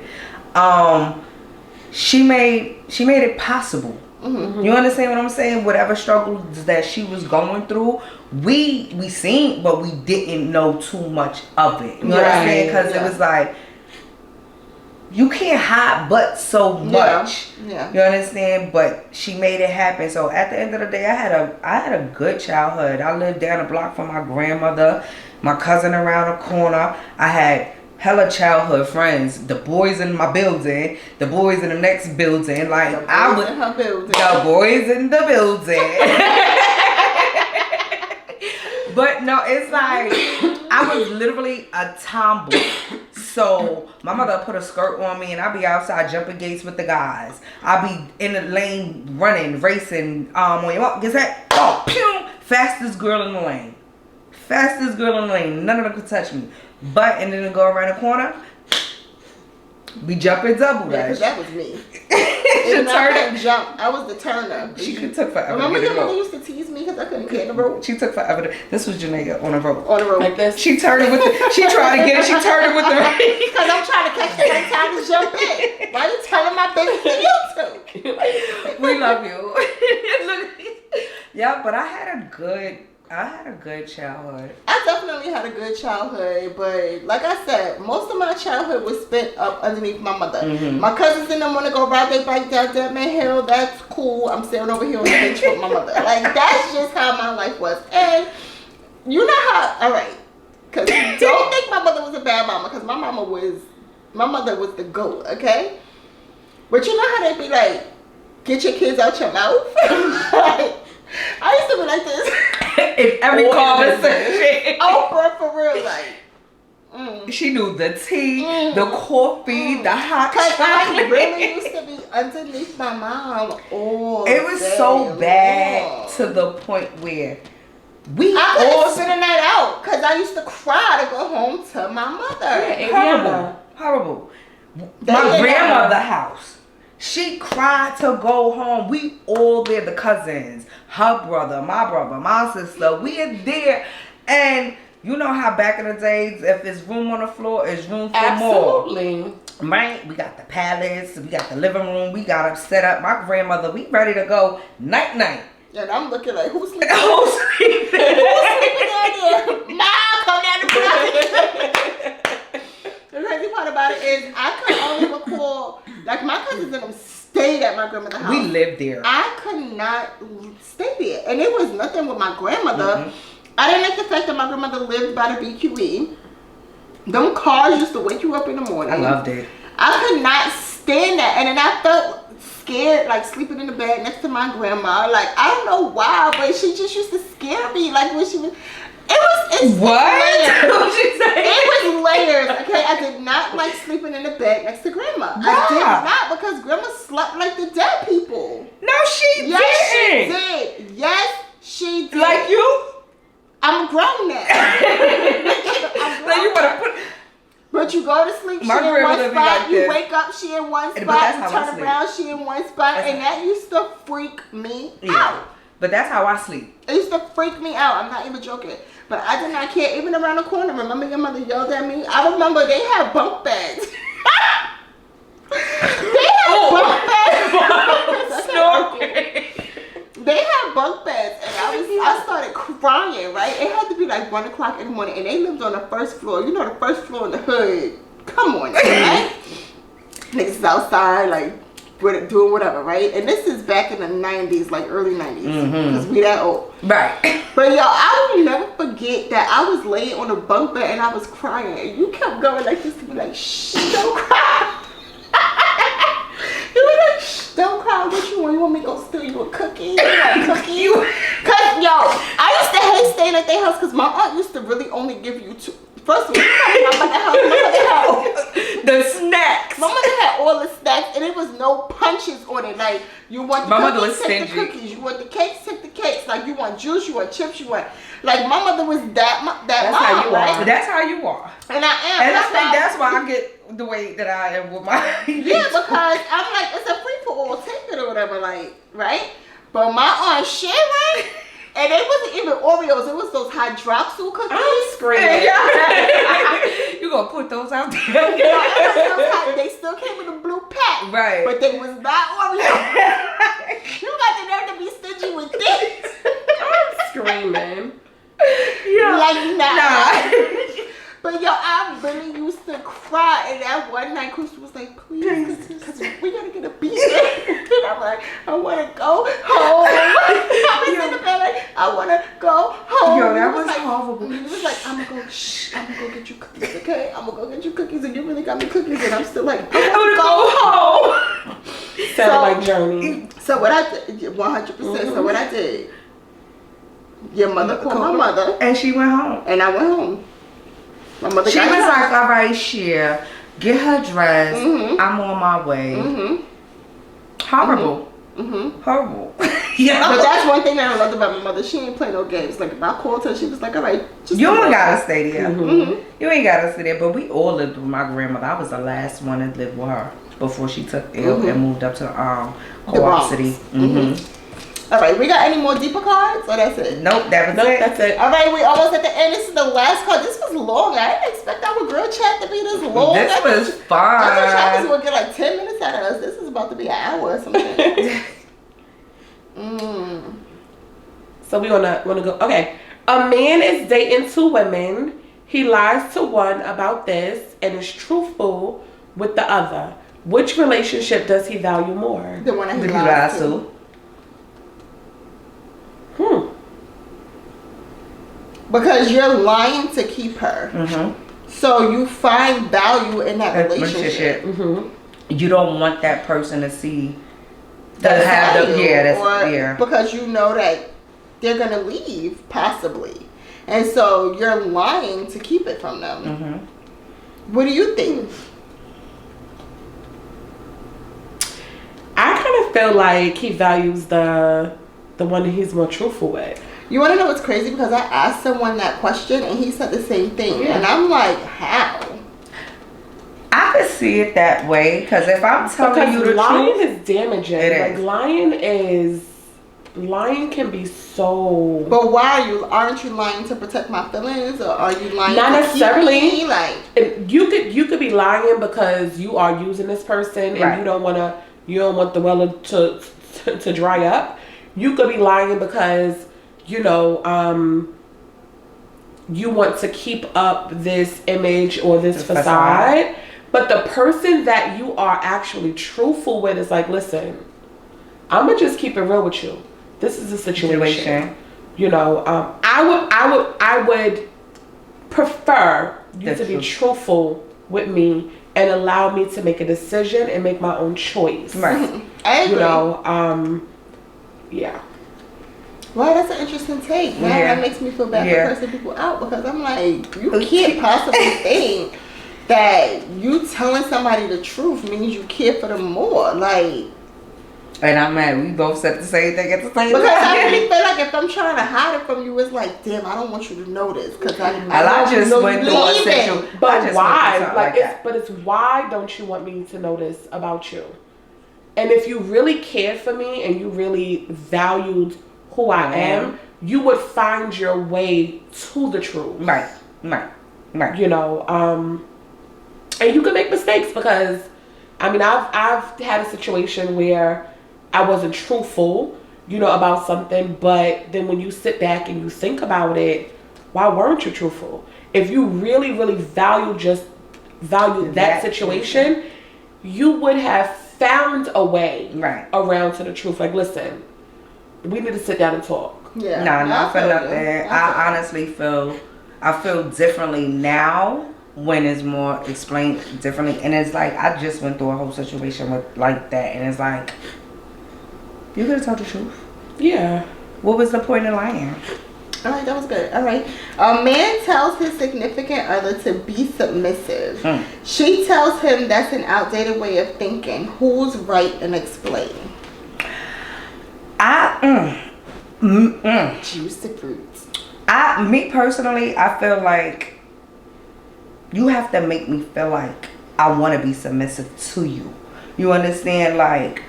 She made it possible. You understand what I'm saying? Whatever struggles that she was going through, we seen, but we didn't know too much of it. You understand? Because it was like, you can't hide but so much. Yeah. You understand? But she made it happen. So at the end of the day, I had a good childhood. I lived down the block from my grandmother, my cousin around the corner. I had hella childhood friends. The boys in my building, the boys in the next building. Like I was in her building. the boys in the building. But no, it's like I was literally a tomboy. So my mother put a skirt on me, and I'd be outside jumping gates with the guys. I'd be in the lane running, racing. When you up, get that, oh, pew, fastest girl in the lane. Fastest girl in the lane. None of them could touch me. But and then go around the corner, we jumping double Yeah, dash. because that was me. And I turner. couldn't jump. I was the turner. She took forever. Remember to get your the mother rope. used to tease me because I couldn't get in the rope? She took forever. This was Janeya on a rope. On the rope. Like this. She turned it with the. She tried to get it. She turned it with the. Because I'm trying to catch the right time to jump in. Why are you telling my business to you two? We love you. Yeah, but I had a good childhood. I definitely had a good childhood, but like I said, most of my childhood was spent up underneath my mother. Mm-hmm. My cousins and them want to go ride their bike down Deadman Hill. That's cool. I'm sitting over here on the bench with my mother. Like, that's just how my life was. And you know how, all right, because don't think my mother was a bad mama, because my mother was the GOAT, okay? But you know how they be like, get your kids out your mouth? Like, I used to be like this. In every conversation. Oprah, for real, like. She knew the tea, the coffee, the hot Cause I chocolate. really used to be underneath my mom all It was day so bad long. to the point where we I all couldn't spend the night out because I used to cry to go home to my mother. horrible. They My didn't grandmother's house. She cried to go home. We all there, the cousins, her brother, my sister. We are there. And you know how back in the days, if there's room on the floor, there's room for more. Absolutely. Right? We got the palace, we got the living room, we got it set up. My grandmother, we ready to go night. And I'm looking like, who's sleeping? Who's sleeping? Who's sleeping down there? Mom, come down the block. The crazy part about it is I could only recall, like my cousins and them stayed at my grandmother's house. We lived there. I could not stay there. And it was nothing with my grandmother. I didn't like the fact that my grandmother lived by the BQE. Them cars used to wake you up in the morning. I loved it. I could not stand that. And then I felt scared, like sleeping in the bed next to my grandma. Like, I don't know why, but she just used to scare me. Like when she was... It's What? layers. What she say? It was layers, okay? I did not like sleeping in the bed next to grandma. Why? I did not, because grandma slept like the dead people. No, she Yes, didn't. she did. Yes, she did. Like you? I'm grown now. Like you better put... But you go to sleep, My she in one grandmother be spot. like You this. wake up, she in one But spot. that's You how I turn sleep. around, she in one spot. And that used to freak me out. But that's how I sleep. It used to freak me out. I'm not even joking. But I did not care. Even around the corner, remember your mother yelled at me? I remember they had bunk beds. They had bunk beds. Snorkeling. They had bunk beds, and I started crying, right? It had to be like 1 o'clock in the morning, and they lived on the first floor. You know, the first floor in the hood. Come on, right? Niggas is outside, like, doing whatever, right? And this is back in the 90s, like early 90s, because we that old. Right. But yo, I will never forget that I was laying on a bunk bed and I was crying, and you kept going like this to be like, shh, don't cry. You were like, shh, don't cry. What you want? You want me to go steal you a cookie? You want a cookie? Cause yo, I used to hate staying at their house because my aunt used to really only give you two. First of all, my mother had The snacks. my mother had all the snacks, and there was no punches on it. Like, you want the My mother cookies, was take the stingy. cookies. You want the cakes, take the cakes. Like, you want juice, you want chips, you want... Like, my mother was that That's mom, how you right? are. That's how you are. And I am. And I think that's why I get the way that I am with my... Yeah, because I'm like, it's a free-for-all. Take it or whatever, like, right? But my aunt Sharon... And it wasn't even Oreos. It was those hydroxyl cookies. I'm screaming. You gonna put those out there? You know, it was those they still came in a blue pack. Right. But they was not Oreos. You got the nerve to be stingy with this. I'm screaming. Yeah. Like, nah. But yo, I really used to cry. And that one night, Crystal was like, please, because we gotta get a beat. And I'm like, I wanna go home. I was in the bed like, I wanna go home. Yo, that He was like, horrible. He was like, I'm gonna go get you cookies, okay? I'm gonna go get you cookies. And you really got me cookies. And I'm still like, I wanna go home. Sound like Journey. So what I did, 100%. So what I did, your mother called my mother. And she went home. And I went home. My mother She was got like, all right, Cher, get her dressed. Mhm. I'm on my way. Mm-hmm. Horrible. Horrible. But that's one thing that I loved about my mother. She didn't play no games. Like if I called her, she was like, all right, just You don't gotta stay there. You ain't gotta stay there. But we all lived with my grandmother. I was the last one to live with her before she took ill and moved up to Co-op City. All right, we got any more deeper cards, or that's it? Nope, that was it. That's it. All right, we almost at the end. This is the last card. This was long. I didn't expect our girl chat to be this long. This was I thought fun. Travis would get like 10 minutes out of us. This is about to be an hour or something. So we wanna go. Okay, a man is dating 2 women. He lies to one about this and is truthful with the other. Which relationship does he value more? The one that he Did you lies lie to. to? Because you're lying to keep her. So you find value in that relationship. You don't want that person to see That's have the or because you know that they're gonna leave possibly, and so you're lying to keep it from them. What do you think? I kind of feel like he values the one that he's more truthful with. You want to know what's crazy? Because I asked someone that question and he said the same thing, and I'm like, how? I could see it that way because if I'm telling you the lying truth, is damaging. it Like lying can be so. But why aren't you lying to protect my feelings, or are you lying? Not to necessarily. Keep me? Like You could be lying because you are using this person and you don't want the well to dry up. You could be lying because you want to keep up this image or this facade. But the person that you are actually truthful with is like, listen, I'm gonna just keep it real with you. This is the situation. I would prefer you to be truthful with me and allow me to make a decision and make my own choice. right? I agree. Yeah. Well, that's an interesting take. Now that makes me feel bad for cursing people out because I'm like, you can't possibly think that you telling somebody the truth means you care for them more. Like, and I'm mad. We both said the same thing at the same time. because I really feel like if I'm trying to hide it from you, it's like, damn, I don't want you to know this because I just went through a situation. But why? But it's why don't you want me to know this about you? And if you really cared for me and you really valued who I am, you would find your way to the truth. Right. And you can make mistakes because, I've had a situation where I wasn't truthful, about something, but then when you sit back and you think about it, why weren't you truthful? If you really, really valued that situation, you would have found a way around to the truth. Like, listen, we need to sit down and talk. Yeah. Not for nothing. I honestly feel differently now when it's more explained differently. And it's like, I just went through a whole situation with like that. And it's like, you could have told the truth. Yeah. What was the point of lying? All right, that was good. All right. A man tells his significant other to be submissive. She tells him that's an outdated way of thinking. Who's right, and explain. Juicy fruits. Me personally, I feel like you have to make me feel like I want to be submissive to you. You understand? Like,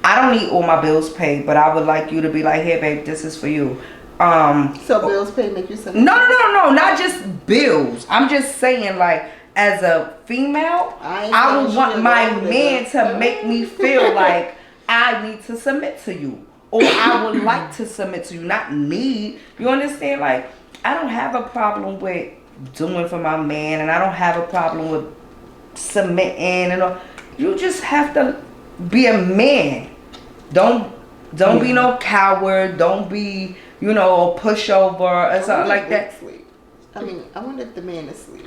I don't need all my bills paid, but I would like you to be like, here, babe, this is for you. So bills paid make you submissive? No, not just bills. I'm just saying, like, as a female, I would want my man to make me feel like I need to submit to you. Or I would like to submit to you, not need. You understand? Like, I don't have a problem with doing for my man, and I don't have a problem with submitting and all. You just have to be a man. Don't be no coward. Don't be, a pushover or something like that. I wonder if the man is asleep.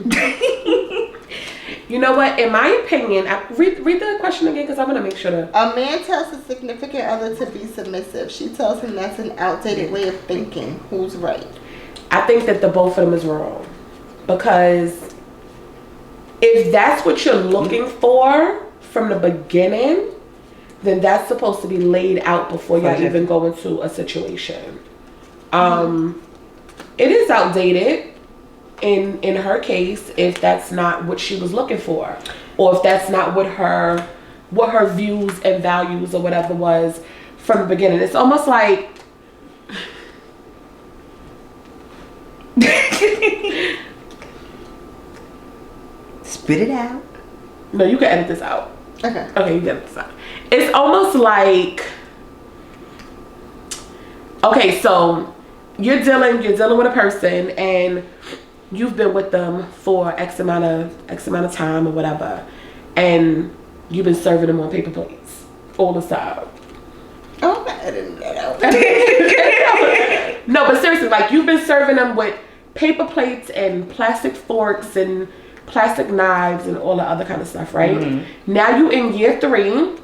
You know what? In my opinion, read the question again because I'm going to make sure to. A man tells his significant other to be submissive. She tells him that's an outdated way of thinking. Who's right? I think that the both of them is wrong. Because if that's what you're looking for from the beginning, then that's supposed to be laid out before y'all even go into a situation. It is outdated in her case if that's not what she was looking for, or if that's not what her views and values or whatever was from the beginning. It's almost like spit it out. No, you can edit this out. Okay. Okay, you can edit this out. It's almost like, okay, so you're dealing with a person and you've been with them for X amount of time or whatever, and you've been serving them on paper plates all the time. Oh, I'm not editing that out. No, but seriously, like you've been serving them with paper plates and plastic forks and plastic knives and all the other kind of stuff, right? Mm-hmm. Now you in year 3, and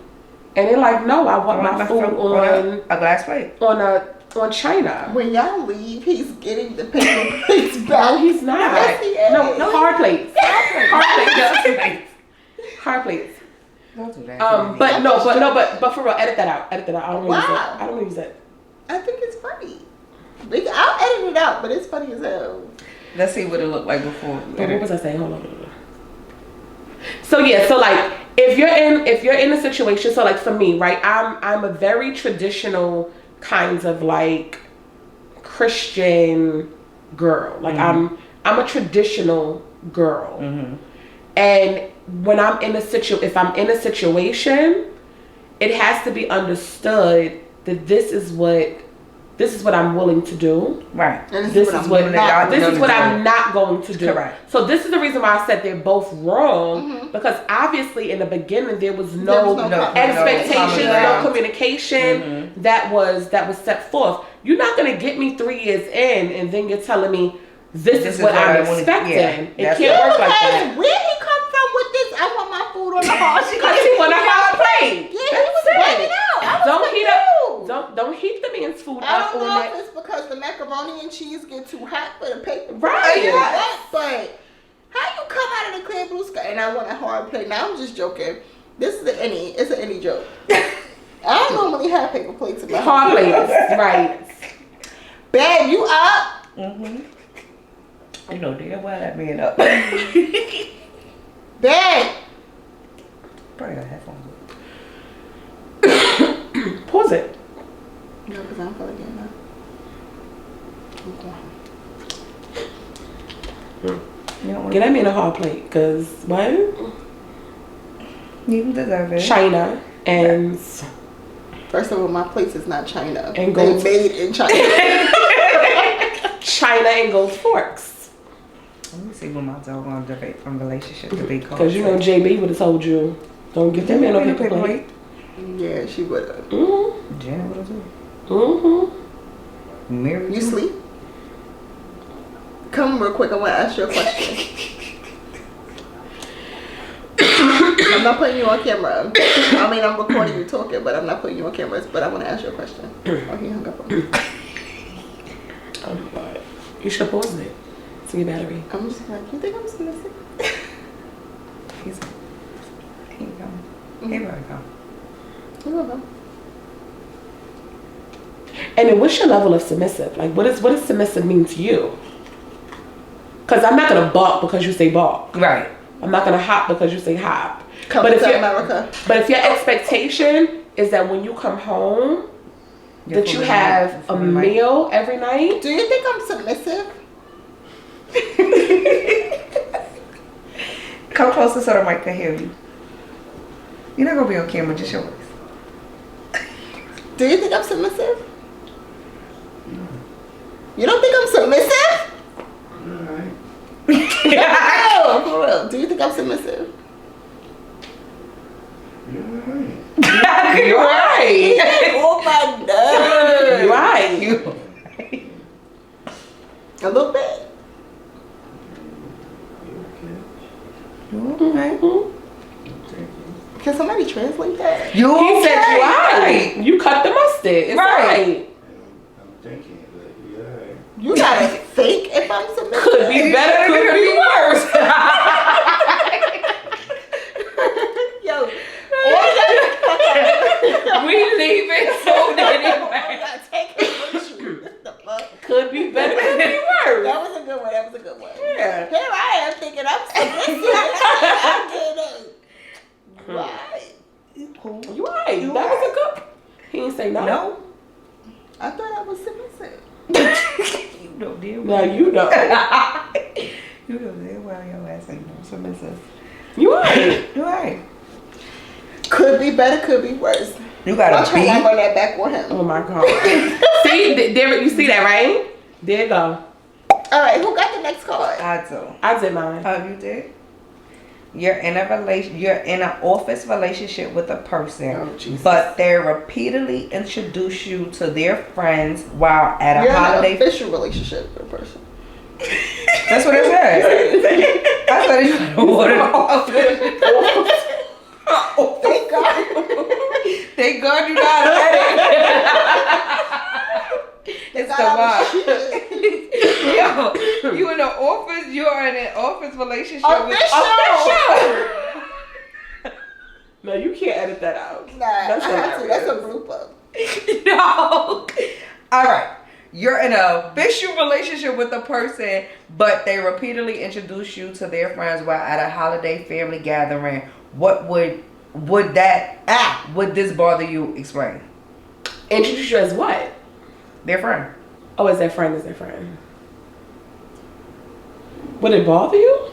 they're like, no, I want my food on a glass plate, on China. When y'all leave, he's getting the paper plates back. No, he's not. Yes, he is. No, hard plates. Hard plates. Don't do that. But for real, edit that out. I don't want to use it. I don't want to use it. I think it's funny. I'll edit it out, but it's funny as hell. Let's see what it looked like before. What was I saying? Hold on. So yeah, so like if you're in a situation, so like for me, right, I'm a very traditional kinds of like Christian girl. Like I'm a traditional girl. Mm-hmm. And when I'm in if I'm in a situation, it has to be understood that this is what I'm willing to do. Right. And this is what I'm not going to do. Correct. So this is the reason why I said they're both wrong, because obviously in the beginning there was no expectations, no communication that was set forth. You're not going to get me 3 years in and then you're telling me this is what I'm expecting. It can't work like that. Where he come from with this? I want my food on the hard plate. Because he want a hard plate. Yeah, he was waiting out. Don't heat the man's food I up don't on know that. if it's because the macaroni and cheese get too hot for the paper. Right. But how you come out of the clear blue sky and I want a hard plate? Now I'm just joking. It's an any joke. I don't normally have paper plates in my hard plates. Right. Babe, you up? Mm-hmm. You know damn well that man up. Babe. Probably got headphones. Pause it. No, because I don't feel like getting up. Get that man a hard plate, because what? You deserve it. China and... First of all, my place is not China. And they made in China. China and gold forks. Let me see what my dog on debate from relationship debate calls. Because you know JB would have told you, don't get that man no paper plate. Yeah, she would have. Mm-hmm. Janet would have too. Mm-hmm. Mary, you sleep? Come real quick, I want to ask you a question. I'm not putting you on camera. I mean, I'm recording you talking, but I'm not putting you on cameras. But I want to ask you a question. Oh, he hung up on me. Oh my God. You should have paused it. To your battery. I'm just like, you think I'm submissive? He ain't coming. He better come. He will come. And then what's your level of submissive? Like, what does submissive mean to you? Because I'm not going to balk because you say balk. Right. I'm not going to hop because you say hop. Come to America. But if your expectation is that when you come home, that you have a meal every night. Do you think I'm submissive? Come closer so the mic can hear you. You're not going to be on camera, just your voice. Do you think I'm submissive? You don't think I'm submissive? Alright. No, for real. Do you think I'm submissive? You're right. You're right. Oh my God. You're right. A little bit. Okay. Can somebody translate that? He said you right. You cut the mustard. It's right. I'm thinking, but you're right. You gotta think if I'm submissive. Could be better, could be worse. Yo, was a good. He didn't say no. No. I thought I was submissive. You know damn Now well. you know. You know damn well your ass ain't no submissive. You right. You right. Could be better, could be worse. You gotta Watch how I be. run that back on him. Oh my god. See, there you see that, right? There you go. All right, who got the next card? I do. I did mine. Oh, you did? You're in an office relationship with a person, Oh, Jesus. but they repeatedly introduce you to their friends while at a You're in an holiday. official relationship with a person. That's what it says. That's what it Thank God. Thank God you got it. It's the God, I was vibe. cheating. Yo, you in an office? You're in an office relationship with Official. No, you can't edit that out. Nah, I have to. That's a hilarious. blooper. No. All right. You're in an official relationship with a person, but they repeatedly introduce you to their friends while at a holiday family gathering. What would this bother you? Explain. Introduce you as what? Their friend. Oh, is their friend? Would it bother you?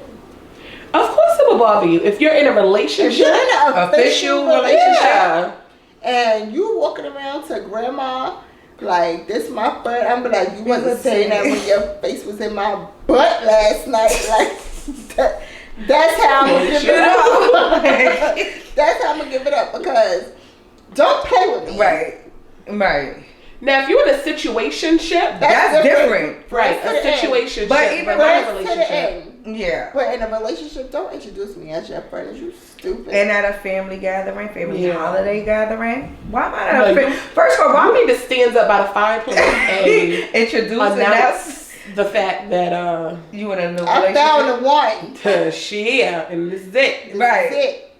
Of course it will bother you. If you're in a relationship. If you're in an official relationship Yeah. and you walking around to grandma like, this my friend, I'm be like, you wasn't saying that when your face was in my butt last night. Like, that's how I'm gonna give it up. That's how I'm gonna give it up, because don't play with me. Right. Now, if you're in a situationship, That's different. right? To A the end. situationship, But even not a Friends to the relationship. end. Yeah. But in a relationship, don't introduce me as your friend. You stupid. And at a family gathering, holiday gathering. Why am I No, not? you- First of all, I why need to stand up by the fireplace and introduce announce the fact that you in a new I relationship? found the one. and this is it. Right. That's it.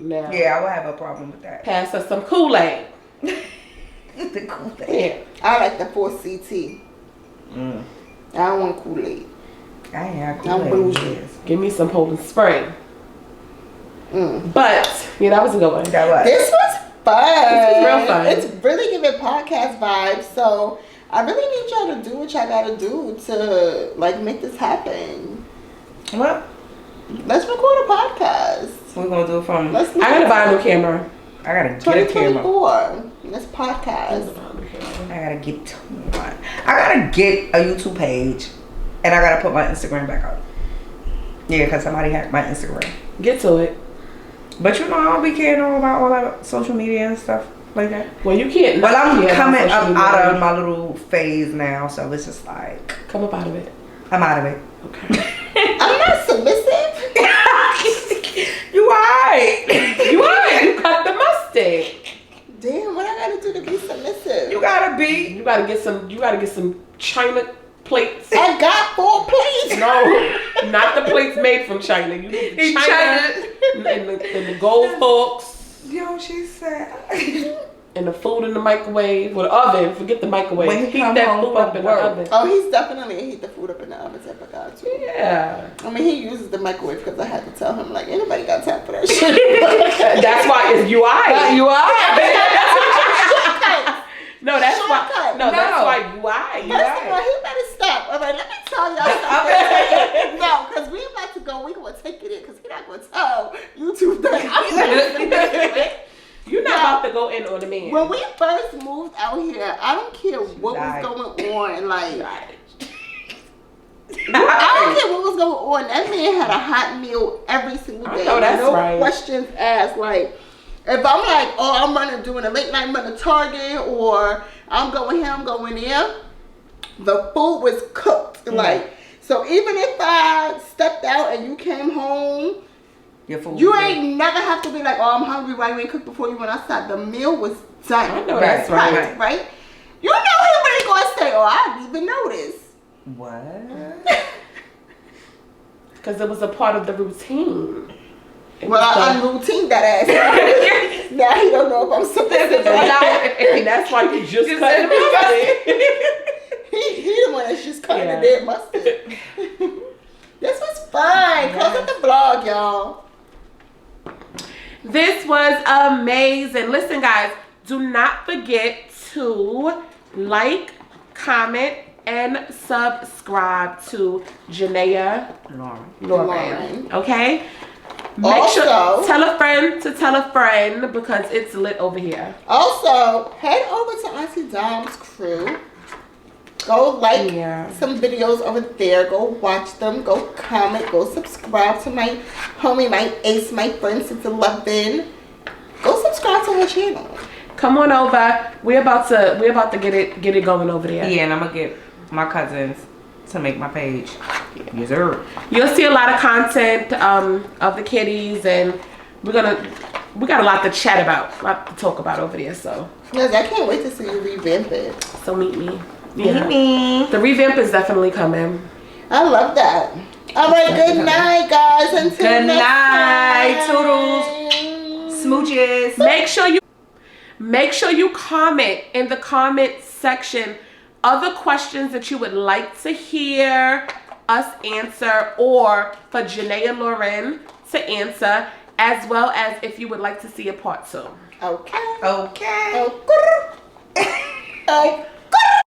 Now, Yeah, I would have a problem with that. pass us some Kool-Aid. The cool thing. Yeah. I like the 4CT. I don't want Kool-Aid. I ain't had I'm Kool-Aid in bougie. years. Give me some Poland Spring. Mm. But yeah, that was a good one. That was. This was fun. This was real fun. It's really giving podcast vibes. So I really need y'all to do what y'all gotta do to like make this happen. Well, Let's record a podcast. we're gonna do it from. Let's I gotta buy a new camera. I gotta get a camera. 2024. Let's podcast. I gotta get one. I gotta get a YouTube page, and I gotta put my Instagram back up. Yeah, because somebody hacked my Instagram. Get to it. But you know, I don't be caring all about all that social media and stuff like that. Well, you can't. But I'm yeah, coming social up media. out of my little phase now, so it's just like Come up out of it. I'm out of it. Okay. I'm not submissive. You alright. You are. You cut the mustard. Damn, what I gotta do to be submissive? You gotta be. You gotta get some. You gotta get some China plates. I got 4 plates. No, not the plates made from China. You need the In China and the gold forks Yo, she said. and the food in the microwave or the oven. Forget the microwave. When he Heat come that home food from up in work. the oven. Oh, he's definitely heat the food up in the oven type of guy too. Yeah. I mean, he uses the microwave because I had to tell him like, anybody got time for that shit? That's why it's UI. You are. No, that's why. Shortcut. No, that's No. why UI. First of all, he better stop. All right, let me tell y'all something. No, because we about to go. We gonna take it in because he not gonna tell YouTube that. You're not about to go in on the man. When we first moved out here, I don't care what was going on. Like, I don't care what was going on. That man had a hot meal every single day. I know that's no right. questions asked. Like, if I'm like, oh, I'm doing a late night run to Target, or I'm going here, I'm going there, the food was cooked. Like, so even if I stepped out and you came home, Your food. you ain't never have to be like, oh, I'm hungry. Why you ain't cooked before you went outside? The meal was done. I know that's right. Right? You know he really gonna say, oh, I didn't even notice. What? Because it was a part of the routine. Well, I'm routine that ass. Now he don't know if I'm submissive or not. And that's why you just cut him He the one that's just cutting the dead mustard. This was fun. Close up the vlog, y'all. This was amazing. Listen, guys, Do not forget to like, comment, and subscribe to Janeya.lauren. Okay? Make sure tell a friend to tell a friend because it's lit over here. Also, head over to Auntie Dom's crew. Go like some videos over there. Go watch them. Go comment. Go subscribe to my homie, my ace, my friend since 11. Go subscribe to her channel. Come on over. We're about to get it going over there. Yeah, and I'm gonna get my cousins to make my page. Yes, sir. You'll see a lot of content of the kitties, and we got a lot to chat about, a lot to talk about over there. So yes, I can't wait to see you revamp it. So meet me. Meet me. The revamp is definitely coming. I love that. All right, good night, guys. Until good next night. time. Toodles. Smooches. Make sure you comment in the comment section other questions that you would like to hear us answer, or for Janeya.lauren to answer, as well as if you would like to see a part 2. Okay. Okay. Okay.